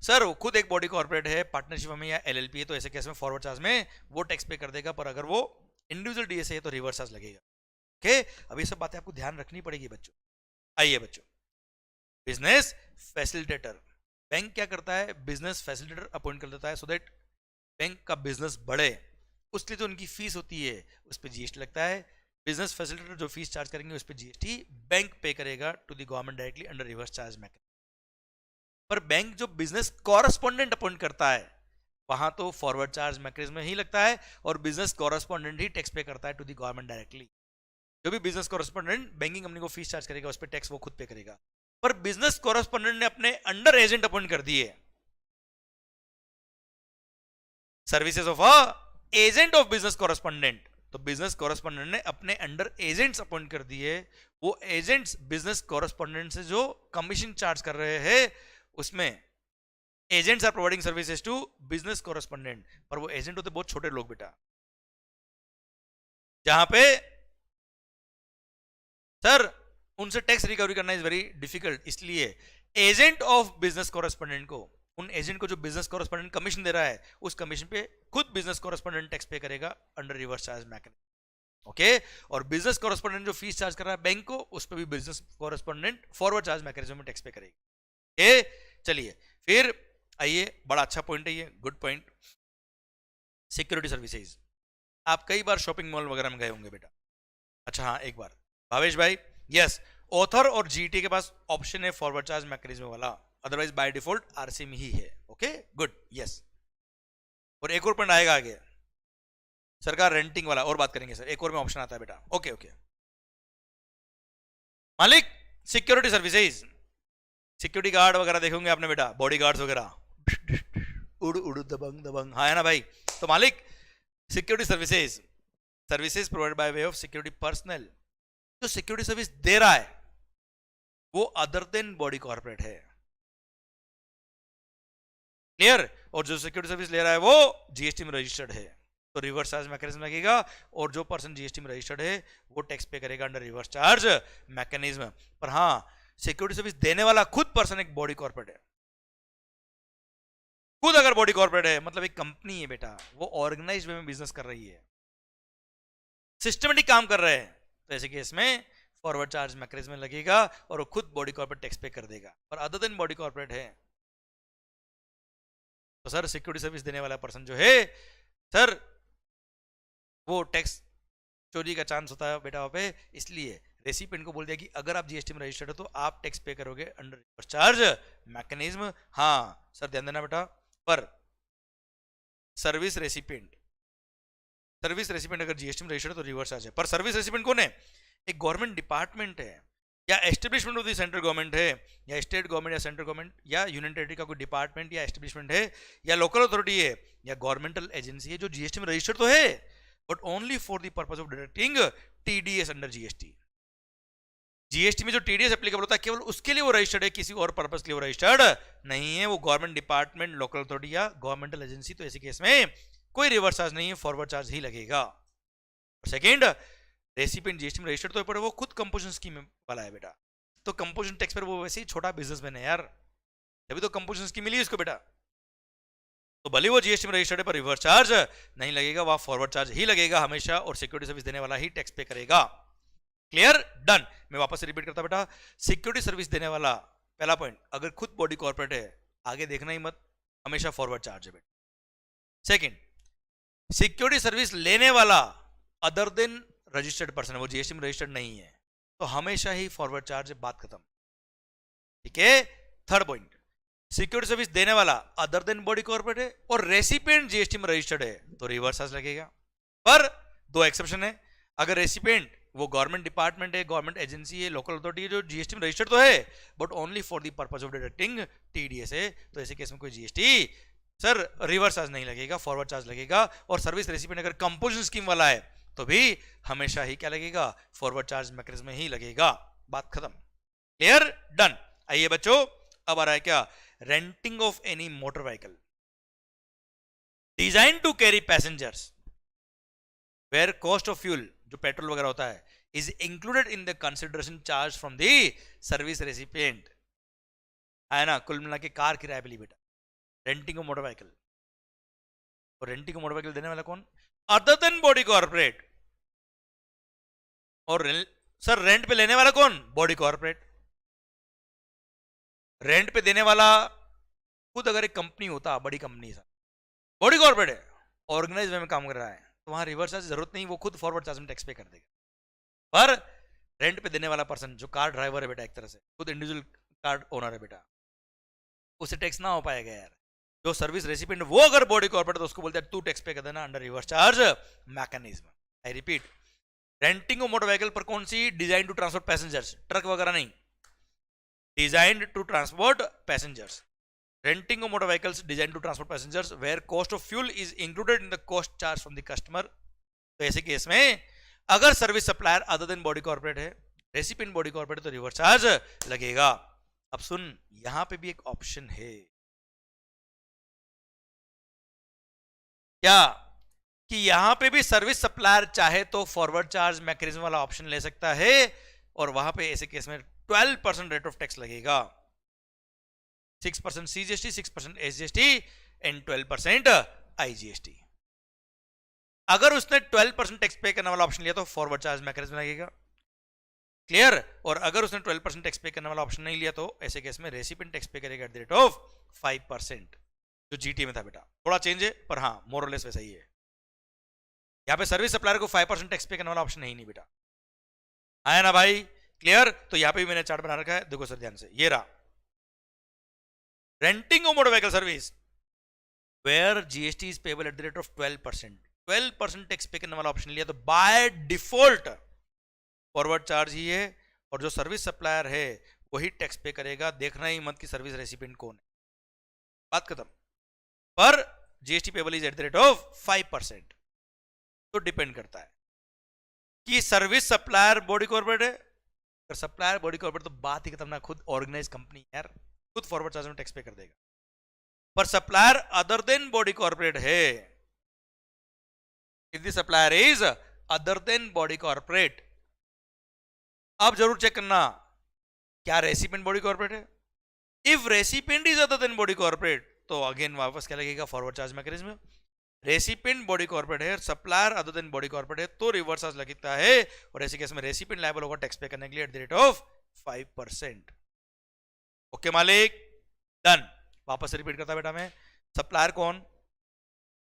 सर, वो खुद एक बॉडी कॉर्पोरेट है, पार्टनरशिप में या एलएलपी है, तो ऐसे केस में फॉरवर्ड चार्ज में वो टैक्स पे कर देगा, पर अगर वो इंडिविजुअल डीएसए है तो रिवर्स चार्ज लगेगा। ओके? अब ये सब बातें आपको ध्यान रखनी पड़ेगी बच्चों। आइए बच्चों, बिजनेस फैसिलिटेटर, बैंक क्या करता है, बिजनेस फैसिलिटेटर अपॉइंट कर देता है, सो दैट बैंक का बिजनेस बढ़े। उसके लिए जो उनकी फीस होती है उस पर जीएसटी लगता है। बिजनेस फैसिलिटेटर जो फीस चार्ज करेंगे उस पर जीएसटी बैंक पे करेगा to the government directly under reverse charge mechanism. पर बैंक जो बिजनेस कॉरेस्पॉन्डेंट अपॉइंट करता है वहां तो फॉरवर्ड चार्ज मैकेनिज्म ही लगता है, और बिजनेस कॉरेस्पॉन्डेंट ही टैक्स पे करता है टू द गवर्नमेंट डायरेक्टली। जो भी बिजनेस कॉरेस्पॉन्डेंट बैंकिंग कंपनी को फीस चार्ज करेगा उस पर टैक्स वो खुद पे करेगा। पर बिजनेस कॉरेस्पॉन्डेंट ने अपने अंडर एजेंट अपॉइंट कर दिए, services of a agent of business correspondent. तो बिजनेस कॉरेस्पॉन्डेंट ने अपने अंडर एजेंट्स अपॉइंट कर दिए। वो एजेंट्स बिजनेस कॉरेस्पॉन्डेंट से जो कमीशन चार्ज कर रहे हैं, उसमें agents are providing services to business correspondent. पर वो एजेंट होते बहुत छोटे लोग बेटा, जहां पे सर उनसे टैक्स रिकवरी करना इज वेरी डिफिकल्ट। इसलिए एजेंट ऑफ बिजनेस कॉरेस्पॉन्डेंट को, उन एजेंट को जो बिजनेस कॉरेस्पॉन्डेंट कमीशन दे रहा है, उस कमीशन पे खुद बिजनेस कॉरेस्पॉन्डेंट टैक्स पे करेगा under reverse charge mechanism. Okay? और बिजनेस कॉरेस्पॉन्डेंट जो फीस चार्ज कर रहा है बैंक को, उस पर भी business correspondent forward charge mechanism में टैक्स पे करेगी। चलिए फिर आइए, बड़ा अच्छा पॉइंट है ये, गुड पॉइंट। Security services. आप कई बार शॉपिंग मॉल वगैरह में गए होंगे बेटा। अच्छा हाँ, एक बार भावेश भाई, यस, ऑथर और जीटी के पास ऑप्शन है फॉरवर्ड चार्ज मैकेनिज्म वाला, अदरवाइज बाय डिफॉल्ट आरसीएम ही है। Okay, good, yes. और एक और पॉइंट आएगा आगे, सरकार रेंटिंग वाला, और बात करेंगे सर, एक और में ऑप्शन आता है बेटा। ओके ओके मालिक, सिक्योरिटी सर्विसेज, सिक्योरिटी गार्ड वगैरह देखोगे आपने बेटा, बॉडी गार्ड्स वगैरह, उड़ उड़ दबंग दबंग, हाँ है ना भाई। तो मालिक, security services, services provided by way of security personal जो सिक्योरिटी सर्विस दे रहा है वो अदर देन बॉडी कॉर्पोरेट है। क्लियर? और जो सिक्योरिटी सर्विस ले रहा है वो जीएसटी में रजिस्टर्ड है, तो रिवर्स चार्ज मैकेनिज्म लगेगा, और जो पर्सन जीएसटी में रजिस्टर्ड है वो टैक्स पे करेगा अंडर रिवर्स चार्ज मैकेनिज्म। पर हाँ, सिक्योरिटी सर्विस देने वाला खुद पर्सन एक बॉडी कॉर्पोरेट है। खुद अगर बॉडी कॉर्पोरेट है मतलब एक कंपनी है बेटा, वो ऑर्गेनाइज्ड वे में बिजनेस कर रही है, सिस्टमेटिक काम कर रहे हैं, तो ऐसे केस में फॉरवर्ड चार्ज मैकेनिज्म लगेगा और वो खुद बॉडी कॉर्पोरेट टैक्स पे कर देगा। पर अदर देन बॉडी कॉर्पोरेट है तो सर सिक्योरिटी सर्विस देने वाला पर्सन जो है सर वो टैक्स चोरी का चांस होता है बेटा वहां पे, इसलिए रेसिपिएंट को बोल दिया कि अगर आप जीएसटी में रजिस्टर्ड हो तो आप टैक्स पे करोगे अंडर रिवर्स चार्ज मैकेनिज्म। हाँ सर ध्यान देना बेटा, पर सर्विस रेसिपिएंट अगर जीएसटी में रजिस्टर्ड है तो रिवर्स चार्ज है। पर सर्विस रेसिपिएंट कौन है? एक गवर्नमेंट डिपार्टमेंट है या establishment of the central government है या स्टेट गवर्नमेंट या सेंट्रल गवर्नमेंट या यूनियन टेरिटरी का कोई डिपार्टमेंट या एस्टेब्लिशमेंट है या लोकल अथॉरिटी है या गवर्नमेंटल एजेंसी है जो जीएसटी में रजिस्टर्ड तो है but only for the purpose of deducting TDS under GST. GST में जो टीडीएस एप्लीकेबल होता है केवल उसके लिए वो रजिस्टर्ड है, किसी और पर्पस के लिए वो रजिस्टर्ड नहीं है। वो गवर्नमेंट डिपार्टमेंट, लोकल अथॉरिटी या गवर्नमेंटल एजेंसी, तो ऐसे केस में कोई रिवर्स चार्ज नहीं है, फॉरवर्ड चार्ज ही लगेगा। सेकेंड, रेसिपिएंट जीएसटी में रजिस्टर्ड तो पर वो खुद कंपोजिशन स्कीम वाला है बेटा, तो कंपोजिशन टैक्स पर वो वैसे ही छोटा बिजनेसमैन है यार, तभी तो कंपोजिशन स्कीम मिली उसको बेटा। तो भले वो जीएसटी में रजिस्टर्ड है पर रिवर्स चार्ज नहीं लगेगा, वह फॉरवर्ड चार्ज ही लगेगा हमेशा, और सिक्योरिटी सर्विस देने वाला ही टैक्स पे करेगा। क्लियर? डन। मैं वापस से रिपीट करता बेटा, सिक्योरिटी सर्विस देने वाला पहला पॉइंट अगर खुद बॉडी कॉर्पोरेट है आगे देखना ही मत, हमेशा फॉरवर्ड चार्ज है बेटा। सेकंड, सिक्योरिटी सर्विस लेने वाला अदर देन रजिस्टर्ड पर्सन है, वो जीएसटी में रजिस्टर्ड नहीं है, तो हमेशा ही फॉरवर्ड चार्ज है, बात खत्म। ठीक है? थर्ड पॉइंट, सिक्योरिटी सर्विस देने वाला अदर देन बॉडी कॉर्पोरेट है और रेसिपिएंट जीएसटी में रजिस्टर्ड है तो रिवर्स चार्ज लगेगा। पर दो एक्सेप्शन है, अगर रेसिपिएंट वो गवर्नमेंट डिपार्टमेंट है, गवर्नमेंट एजेंसी है, लोकल अथॉरिटी है जो जीएसटी में रजिस्टर्ड तो है but only for the purpose of deducting TDS है, तो ऐसे केस में कोई जीएसटी सर रिवर्स चार्ज नहीं लगेगा, फॉरवर्ड चार्ज लगेगा। और सर्विस रेसिपिएंट अगर कंपोजिशन स्कीम वाला है तो भी हमेशा ही क्या लगेगा? फॉरवर्ड चार्ज मैकेनिज्म ही लगेगा, बात खत्म। क्लियर? डन। आइए बच्चों, अब आ रहा है क्या? Renting of any motor vehicle design to carry passengers where cost of fuel, जो पेट्रोल वगैरह होता है, is included in the consideration charge from the service recipient. है ना? कुल मिला के कार किराया पे ली बेटा, रेंटिंग ऑफ मोटर व्हीकल। और रेंटिंग ऑफ मोटर व्हीकल देने वाला कौन? Other than body corporate. और सर रेंट पे लेने वाला कौन? Body corporate. रेंट पे देने वाला खुद अगर एक कंपनी होता, बड़ी कंपनी, सर बॉडी कॉर्पोरेट है, ऑर्गेनाइज वे में काम कर रहा है, तो वहां रिवर्स चार्ज जरूरत नहीं, वो खुद फॉरवर्ड चार्ज में टैक्स पे कर देगा। पर रेंट पे देने वाला पर्सन जो कार ड्राइवर है बेटा, एक तरह से खुद इंडिविजुअल कार ओनर है बेटा, उसे टैक्स ना हो पाएगा यार। जो सर्विस रेसिपिएंट वो अगर बॉडी कॉर्पोरेट तो उसको बोलते हैं तू टैक्स पे कर देना under reverse charge mechanism. I repeat, renting of motor vehicle पर कौन सी? Design to transport passengers, truck वगैरह नहीं, designed to transport passengers. Renting of motor vehicles design to transport passengers where cost of fuel is included in the cost charge from the customer. तो ऐसे केस में अगर service supplier other than body corporate है, रेसिपिएंट बॉडी कॉर्पोरेट, तो रिवर्स चार्ज लगेगा। अब सुन, यहां पे भी एक ऑप्शन है क्या कि यहां पे भी सर्विस सप्लायर चाहे तो फॉरवर्ड चार्ज मैकेनिज्म वाला ऑप्शन ले सकता है, और वहां पे ऐसे केस में 12% रेट ऑफ टैक्स लगेगा, 6% सीजीएसटी, 6% एसजीएसटी एंड 12% आईजीएसटी। अगर उसने 12% टैक्स पे करने वाला ऑप्शन लिया तो फॉरवर्ड चार्ज मैकेनिज्म लगेगा। क्लियर? और अगर उसने 12% टैक्स पे करने वाला ऑप्शन नहीं लिया तो ऐसे केस में रेसिपिएंट टैक्स पे करेगा एट द रेट ऑफ 5%, जो जीटी में था बेटा। थोड़ा चेंज है पर हाँ मोरलेस वैसा ही है। यहां पे सर्विस सप्लायर को 5% टैक्स पे करने वाला ऑप्शन नहीं बेटा, आया ना भाई? क्लियर? तो यहां पे भी मैंने चार्ट बना रखा है, देखो सर ध्यान से, ये रहा renting of motor vehicle service where GST is payable at the rate of 12% tax pay करने वाला ऑप्शन लिया तो बाय डिफॉल्ट फॉरवर्ड चार्ज ही है, और जो सर्विस सप्लायर है वही टैक्स पे करेगा, देखना ही मत कि सर्विस रेसिपिएंट कौन है, बात खत्म। पर GST payable is eight the rate of 5%, तो डिपेंड करता है। कि सर्विस सप्लायर बॉडी कॉर्पोरेट है, अगर सप्लायर बॉडी कॉर्पोरेट तो बात ही खत्म ना, खुद ऑर्गेनाइज कंपनी यार, खुद फॉरवर्ड चार्ज में टैक्स पे कर देगा। पर supplier other than body corporate है, if the supplier is other than body corporate, अब जरूर चेक करना क्या रेसिपिएंट बॉडी कॉर्पोरेट है। If recipient is other than body corporate तो अगेन वापस क्या लगेगा, forward charge mechanism. Recipient body corporate है, supplier other than body corporate है तो रिवर्स चार्ज लगता है, और ऐसे केस में रेसिपिएंट लायबल होगा टैक्स पे करने के लिए eight the rate of 5%। Okay मालिक, डन। वापस से रिपीट करता बेटा मैं, सप्लायर कौन,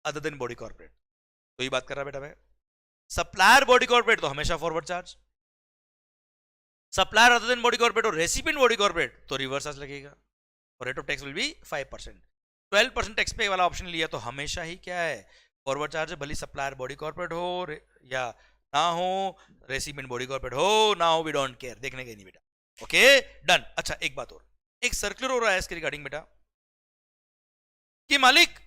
अदर देन बॉडी कॉर्पोरेट, तो ये बात कर रहा बेटा मैं। सप्लायर बॉडी कॉर्पोरेट तो हमेशा forward charge, supplier other than body corporate और रेसिपिएंट बॉडी कॉर्पोरेट तो रिवर्स चार्ज लगेगा, और rate of tax will be 5%। 12% tax पे वाला ऑप्शन लिया तो हमेशा ही क्या है, फॉरवर्ड चार्ज है, भले सप्लायर बॉडी कॉर्पोरेट हो या ना हो, रेसिपिएंट बॉडी कॉर्पोरेट हो ना हो, वी डोंट केयर, देखने के नहीं बेटा। Okay done. अच्छा एक बात और, एक सर्कुलर हो रहा है इसके रिगार्डिंग बेटा कि मालिक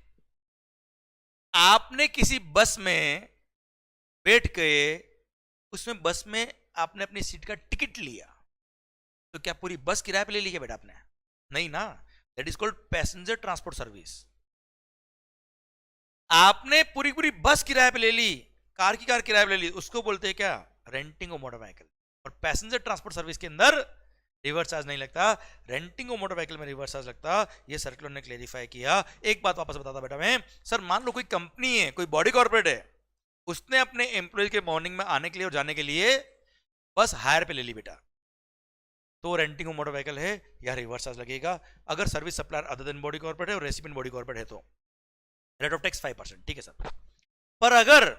आपने किसी बस में बैठ गए, उसमें बस में आपने अपनी सीट का टिकट लिया, तो क्या पूरी बस किराए पे ले ली क्या बेटा आपने, नहीं ना, that is called passenger transport service. आपने पूरी पूरी बस किराए पे ले ली, कार की कार किराए पे ले ली, उसको बोलते हैं क्या, रेंटिंग ऑफ मोटर व्हीकल। और पैसेंजर ट्रांसपोर्ट सर्विस के अंदर रिवर्स चार्ज नहीं लगता, रेंटिंग ऑफ मोटर व्हीकल में रिवर्स चार्ज लगता। ये सर्कुलर ने क्लेरिफाई किया। एक बात वापस बताता बेटा मैं, सर मान लो कोई कंपनी है, कोई बॉडी कॉर्पोरेट है, उसने अपने एम्प्लॉय के मॉर्निंग में आने के लिए और जाने के लिए बस हायर पे ले ली बेटा, तो रेंटिंग ऑफ मोटर व्हीकल है, या रिवर्स चार्ज लगेगा। अगर service supplier other than body corporate है और रेसिपिएंट बॉडी कॉर्पोरेट है तो रेट ऑफ टैक्स 5%, ठीक है सर। पर अगर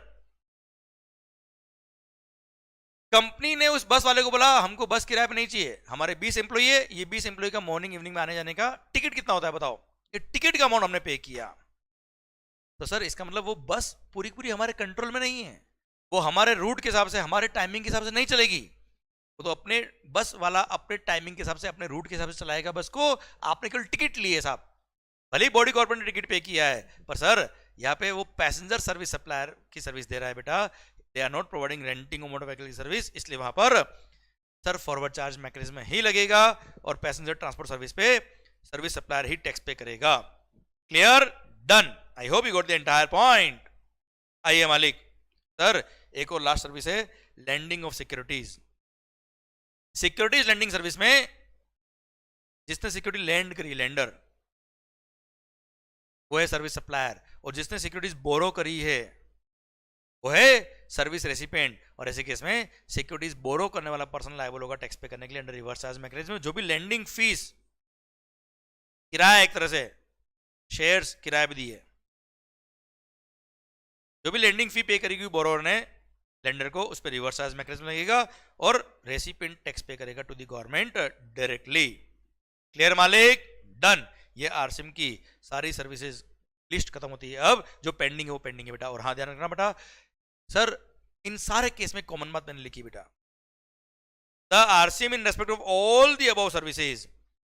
कंपनी ने उस बस वाले को बोला हमको बस किराए पे नहीं चाहिए, हमारे 20 एम्प्लॉई है, ये 20 एम्प्लॉई का मॉर्निंग इवनिंग में आने जाने का टिकट कितना होता है बताओ, ये टिकट का अमाउंट हमने पे किया, तो सर इसका मतलब वो बस पूरी पूरी हमारे कंट्रोल में नहीं है, वो हमारे रूट के हिसाब से, हमारे टाइमिंग के हिसाब से नहीं चलेगी, वो तो अपने बस वाला अपने टाइमिंग के हिसाब से, अपने रूट के हिसाब से चलाएगा बस को। आपने केवल टिकट ली है साहब, भले ही बॉडी कॉर्पोरेट ने टिकट पे किया है, पर सर यहाँ पे वो पैसेंजर सर्विस सप्लायर की सर्विस दे रहा है बेटा, they are not providing renting of motor vehicle की सर्विस, इसलिए वहां पर सर फॉरवर्ड चार्ज मैकेनिज्म ही लगेगा और पैसेंजर ट्रांसपोर्ट सर्विस पे सर्विस सप्लायर ही टैक्स पे करेगा। Clear, done. I hope you got the entire point. आइए मालिक, सर एक और लास्ट सर्विस है lending of securities. Securities lending service में जिसने सिक्योरिटी लैंड करी, लेंडर, वो है सर्विस सप्लायर, और जिसने सिक्योरिटीज बोरो करी है वो है सर्विस रेसिपिएंट। और ऐसे केस में सिक्योरिटीज बोरो करने वाला पर्सन लायबल होगा टैक्स पे करने के लिए अंडर रिवर्स चार्ज मैकेनिज्म। जो भी लैंडिंग फीस, किराया, एक तरह से शेयर्स किराए पे दिए, जो भी लैंडिंग फी पे करेगी बोरोवर ने लेंडर को, उस पर रिवर्स चार्ज मैकेनिज्म लगेगा और रेसिपिएंट टैक्स पे करेगा to the government directly. Clear मालिक, डन। ये आरसीएम की सारी सर्विसेज लिस्ट खत्म होती है। अब जो पेंडिंग है वो पेंडिंग है बेटा। और हाँ ध्यान रखना बेटा, सर इन सारे केस में कॉमन बात मैंने लिखी बेटा, the RCM in respect of all the above services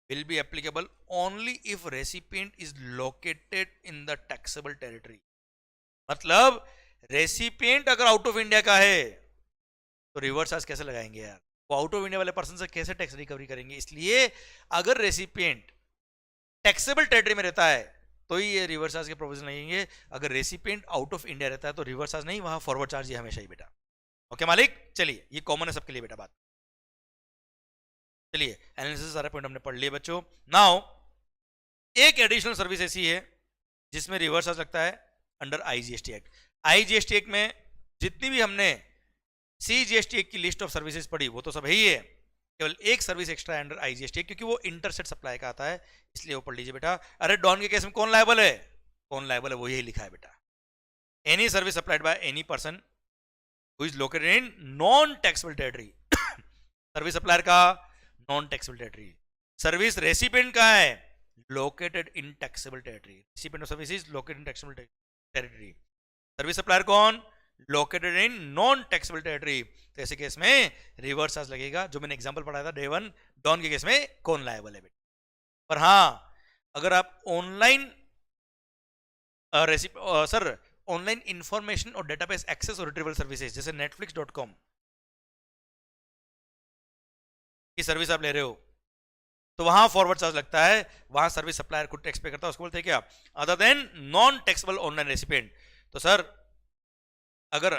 will be applicable only if recipient is located in the taxable territory। मतलब रेसिपिएंट अगर आउट ऑफ इंडिया का है तो रिवर्स चार्ज कैसे लगाएंगे यार, वो आउट ऑफ इंडिया वाले पर्सन से कैसे टैक्स रिकवरी करेंगे। इसलिए अगर रेसिपिएंट टैक्सेबल टेरिटरी में रहता है तो ही ये रिवर्स चार्ज के प्रोविजन लगेंगे। अगर रेसिपिएंट आउट ऑफ इंडिया रहता है तो रिवर्स चार्ज नहीं, वहां फॉरवर्ड चार्ज ही हमेशा ही बेटा। ओके मालिक, चलिए ये कॉमन है सबके लिए बेटा बात। चलिए एनालिसिस सारे पॉइंट हमने पढ़ लिए बच्चों। नाउ एक एडिशनल सर्विस ऐसी है जिसमें रिवर्स चार्ज लगता है under IGST act. IGST act में जितनी भी हमने सीजीएसटी एक्ट की लिस्ट ऑफ सर्विसेज पढ़ी वो तो सब ही है, केवल एक सर्विस एक्स्ट्रा है अंडर आईजीएसटी एक्ट, क्योंकि वो इंटरसेट सप्लाई का आता है, इसलिए वो पढ़ लीजिए बेटा। अरे डॉन के केस में कौन लायबल है, कौन लायबल है वो यही लिखा है बेटा, any service supplied by any person who is located in non taxable territory. Service supplier का non taxable territory, service recipient का है located in taxable territory, recipient of service is located in taxable territory. Service supplier कौन, located in non taxable territory. तो ऐसे केस में रिवर्स चार्ज लगेगा, जो मैंने एग्जांपल पढ़ाया था डे वन, डॉन के केस में कौन लायबल है बेटा। पर हाँ अगर आप ऑनलाइन सर ऑनलाइन इंफॉर्मेशन और डेटाबेस एक्सेस और रिट्रीवल सर्विसेज जैसे netflix.com की सर्विस आप ले रहे हो तो वहां फॉरवर्ड चार्ज लगता है, वहां सर्विस सप्लायर खुद टैक्स पे करता है, उसको बोलते हैं क्या, other than non taxable online recipient. तो सर अगर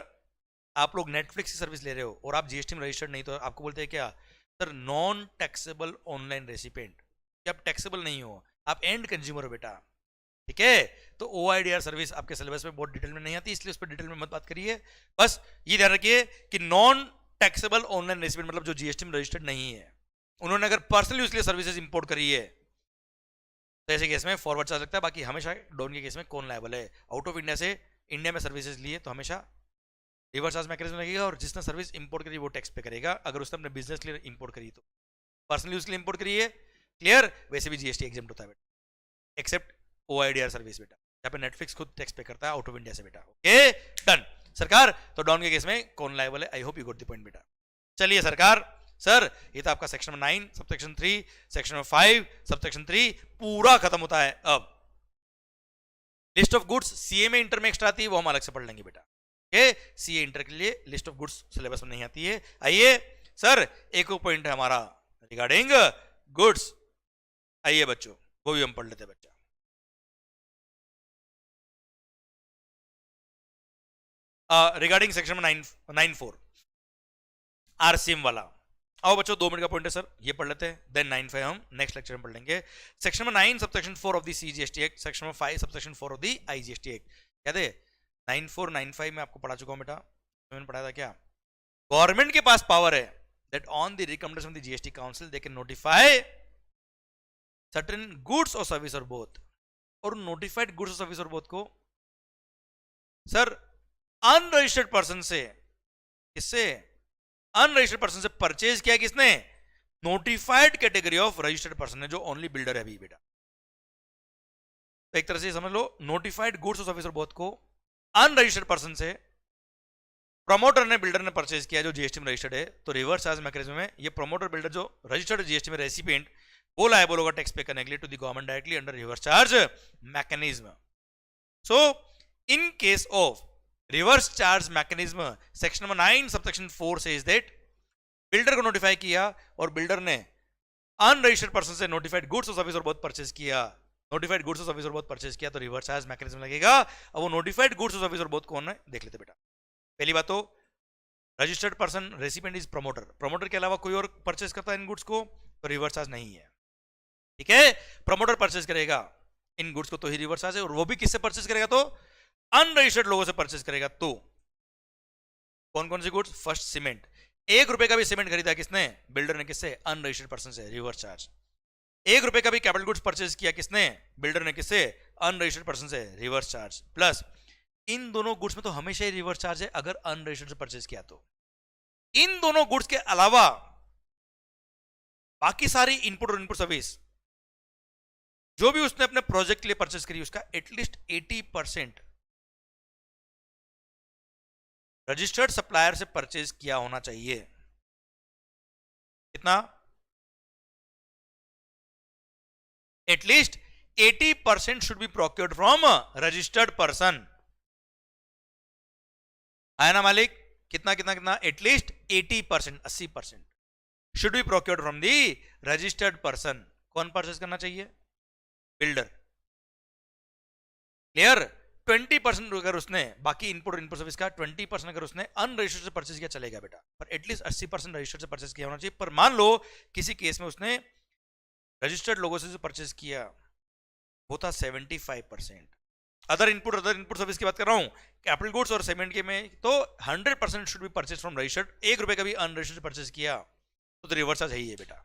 आप लोग नेटफ्लिक्स की सर्विस ले रहे हो और आप जीएसटी में रजिस्टर्ड नहीं, तो आपको बोलते हैं क्या, sir non taxable online recipient, कि आप टैक्सेबल नहीं हो, आप एंड कंज्यूमर हो बेटा, ठीक है। तो OIDR सर्विस आपके सिलेबस में बहुत डिटेल में नहीं आती, इसलिए उस पर डिटेल में मत बात करिए। बस ये ध्यान रखिए कि नॉन टैक्सेबल ऑनलाइन रेसिपिएंट मतलब जो जीएसटी में रजिस्टर्ड नहीं है, उन्होंने अगर पर्सनली उसके लिए सर्विसेज इंपोर्ट करी है तो ऐसे केस में फॉरवर्ड चार्ज लगता है। बाकी हमेशा डाउन के केस में कौन लायबल है, आउट ऑफ इंडिया से इंडिया में सर्विसेज लिए तो हमेशा रिवर्स चार्ज मैकेनिज्म लगेगा, और जिसने सर्विस इंपोर्ट करी वो टैक्स पे करेगा। अगर उसने अपने बिजनेस के लिए इंपोर्ट करी, तो पर्सनली उसके लिए इंपोर्ट करी है, क्लियर, वैसे भी जीएसटी एग्जेम्प्ट होता है बेटा, एक्सेप्ट OIDR सर्विस बेटा, यहाँ पे नेटफ्लिक्स खुद टैक्स पे करता है आउट ऑफ इंडिया से बेटा। ओके डन सरकार। तो डाउन के केस में कौन लायबल है, आई hope you got the point बेटा। चलिए सरकार, सर ये तो आपका सेक्शन 9 सबसेक्शन 3 सेक्शन 5 सबसेक्शन 3 पूरा खत्म होता है। अब लिस्ट ऑफ गुड्स सीए में इंटर में एक्स्ट्रा आती है, वो हम अलग से पढ़ लेंगे बेटा। सीए इंटर के लिए लिस्ट ऑफ गुड्स सिलेबस में नहीं आती है। आइए सर एक और पॉइंट है हमारा रिगार्डिंग गुड्स, आइए बच्चों वो भी हम पढ़ लेते हैं बच्चा। रिगार्डिंग सेक्शन 9.4 आरसीएम वाला, आओ बच्चों 2 मिनट का पॉइंट है सर, ये पढ़ लेते हैं, देन 9.5 हम नेक्स्ट लेक्चर में पढ़ लेंगे। Section 9 subsection 4 of the CGST act, section 5 subsection 4 of the IGST act. याद है 9.4 9.5 में आपको पढ़ा चुका हूं बेटा, मैंने पढ़ाया था क्या, गवर्नमेंट के पास पावर है that on the recommendation of the GST council they can notify certain goods और सर्विस और बोथ। और नोटिफाइड गुड्स और सर्विस और बोथ को सर अनरजिस्टर्ड पर्सन से, किससे, अनरजिस्टर्ड पर्सन से परचेज किया किसने, notified category of registered person है जो ओनली बिल्डर है अभी बेटा। तो एक तरह से समझ लो नोटिफाइड गुड्स और सर्विस और बोथ को अनरजिस्टर्ड पर्सन से प्रमोटर ने बिल्डर ने परचेज किया जो जीएसटी में रजिस्टर्ड है, तो रिवर्स चार्ज मैकेनिज्म में ये प्रमोटर बिल्डर जो रजिस्टर्ड जीएसटी में रेसिपिएंट वो लायबल होगा टैक्स पे करने के लिए to the government directly under reverse charge mechanism. So in case of reverse charge mechanism section number 9 subsection 4 से इज दैट बिल्डर को नोटिफाई किया और बिल्डर ने अनरजिस्टर्ड पर्सन से नोटिफाइड गुड्स और सर्विस और बोथ परचेज किया, नोटिफाइड गुड्स और सर्विस और बोथ परचेज किया तो रिवर्स चार्ज मैकेनिज्म लगेगा। अब वो नोटिफाइड गुड्स और सर्विस और बोथ कौन है देख लेते बेटा। पहली बात तो registered person recipient is promoter, promoter के अलावा कोई और परचेज करता है इन गुड्स को तो रिवर्स चार्ज नहीं है, ठीक है। प्रमोटर परचेज करेगा इन गुड्स को तो ही रिवर्स चार्ज है, और वो भी किससे परचेज करेगा, तो अनरजिस्टर्ड लोगों से परचेज करेगा। तो कौन कौन सी गुड्स, फर्स्ट सीमेंट, 1 रुपए का भी सीमेंट खरीदा किसने, बिल्डर ने, किससे, अनरजिस्टर्ड पर्सन से, रिवर्स चार्ज। 1 रुपए का भी कैपिटल गुड्स परचेज किया किसने, बिल्डर ने, किससे, अनरजिस्टर्ड पर्सन से, रिवर्स चार्ज। प्लस इन दोनों गुड्स में तो हमेशा ही रिवर्स चार्ज है अगर अनरजिस्टर्ड से परचेज किया तो। इन दोनों गुड्स के अलावा बाकी सारी इनपुट और इनपुट सर्विस जो भी उसने अपने प्रोजेक्ट के लिए परचेज करी उसका एटलीस्ट 80% रजिस्टर्ड सप्लायर से परचेज किया होना चाहिए। कितना, at least 80% should be procured from registered person, है ना मालिक, कितना कितना कितना, at least 80% 80% should be procured from the registered person. कौन परचेज करना चाहिए, बिल्डर, क्लियर। 20% अगर उसने बाकी इनपुट और इनपुट सर्विस का 20% अगर उसने अनरजिस्टर्ड से परचेज किया चलेगा बेटा, पर एटलीस्ट 80% रजिस्टर्ड से परचेज किया होना चाहिए। पर मान लो किसी केस में उसने रजिस्टर्ड लोगों से परचेज किया वो था 75%। अदर इनपुट सर्विस की बात कर रहा हूं, कैपिटल गुड्स और सीमेंट के में तो 100% should be purchase from registered. 1 रुपए का भी अनरजिस्टर्ड परचेज किया तो रिवर्स चार्ज है ही है बेटा।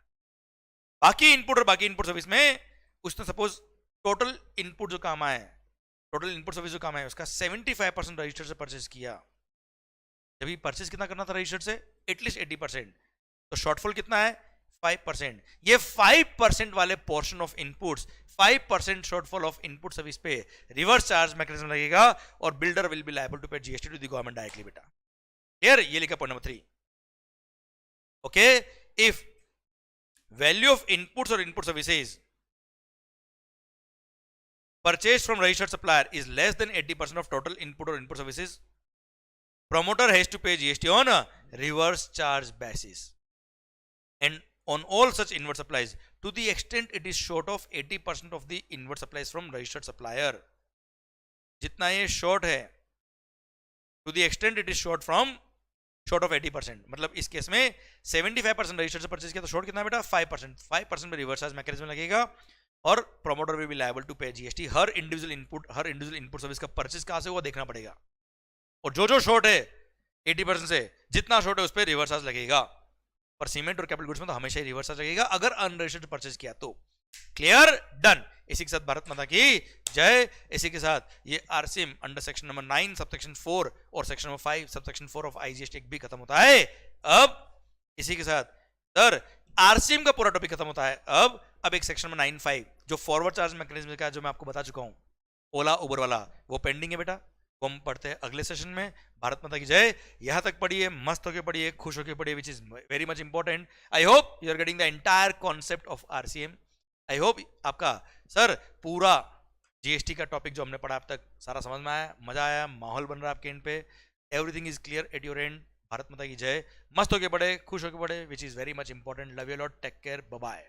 बाकी इनपुट और बाकी इनपुट सर्विस में उसने सपोज टोटल इनपुट जो काम आए, टोटल इनपुट सर्विस जो काम है उसका 75% रजिस्टर से परचेज किया, जब परचेज कितना करना था रजिस्टर से, एटलीस्ट 80%, तो शॉर्टफॉल कितना है 5%। ये 5% वाले portion of inputs, 5% shortfall of input service पे रिवर्स चार्ज मैकेनिज्म लगेगा और builder will be liable to pay GST to the government directly बेटा। क्लियर, ये लिखा point number 3। Okay, if value of inputs और input services purchased from registered supplier is less than 80% of total input or input services, promoter has to pay GST on a reverse charge basis and on all such inward supplies to the extent it is short of 80% of the inward supplies from registered supplier. जितना ये short है, to the extent it is short of 80%, मतलब इस केस में 75% रजिस्टर्ड से परचेज किया तो शॉर्ट कितना बेटा 5% में रिवर्स चार्ज मैकेनिज्म लगेगा और promoter will be liable to pay GST. हर इंडिविजुअल इनपुट सर्विस का परचेज कहां से हुआ देखना पड़ेगा, और जो शॉर्ट है 80% से जितना शॉर्ट है उस पर रिवर्स चार्ज लगेगा. पर सीमेंट और कैपिटल गुड्स में तो हमेशा ही रिवर्स चार्ज लगेगा अगर अनरजिस्टर्ड परचेज किया तो. Clear, done. इसी के साथ भारत माता की जय. इसी के साथ ये RCM under section number 9 subsection 4 और section number 5 subsection 4 of IGST भी खत्म होता है. अब इसी के साथ सर आरसीएम का पूरा टॉपिक खत्म होता है. अब एक सेक्शन नंबर 9(5) जो फॉरवर्ड चार्ज मैकेनिज्म का, जो मैं आपको बता चुका हूं ओला उबर वाला, वो पेंडिंग है बेटा. वो हम पढ़ते हैं अगले सेशन में. भारत माता की जय. यहां तक पढ़िए, मस्त होके पढ़िए, खुश होके पढ़िए, which is very much important. I hope you are getting the entire concept of RCM. I hope आपका सर पूरा जीएसटी का टॉपिक जो हमने पढ़ा अब तक सारा समझ में आया, मजा आया, माहौल बन रहा है आपके एंड पे. Everything is clear at your end. Bharat माता की जय. मस्त होके पढ़े, खुश होके पढ़े, which is very much important. Love you lot, take care, bye bye.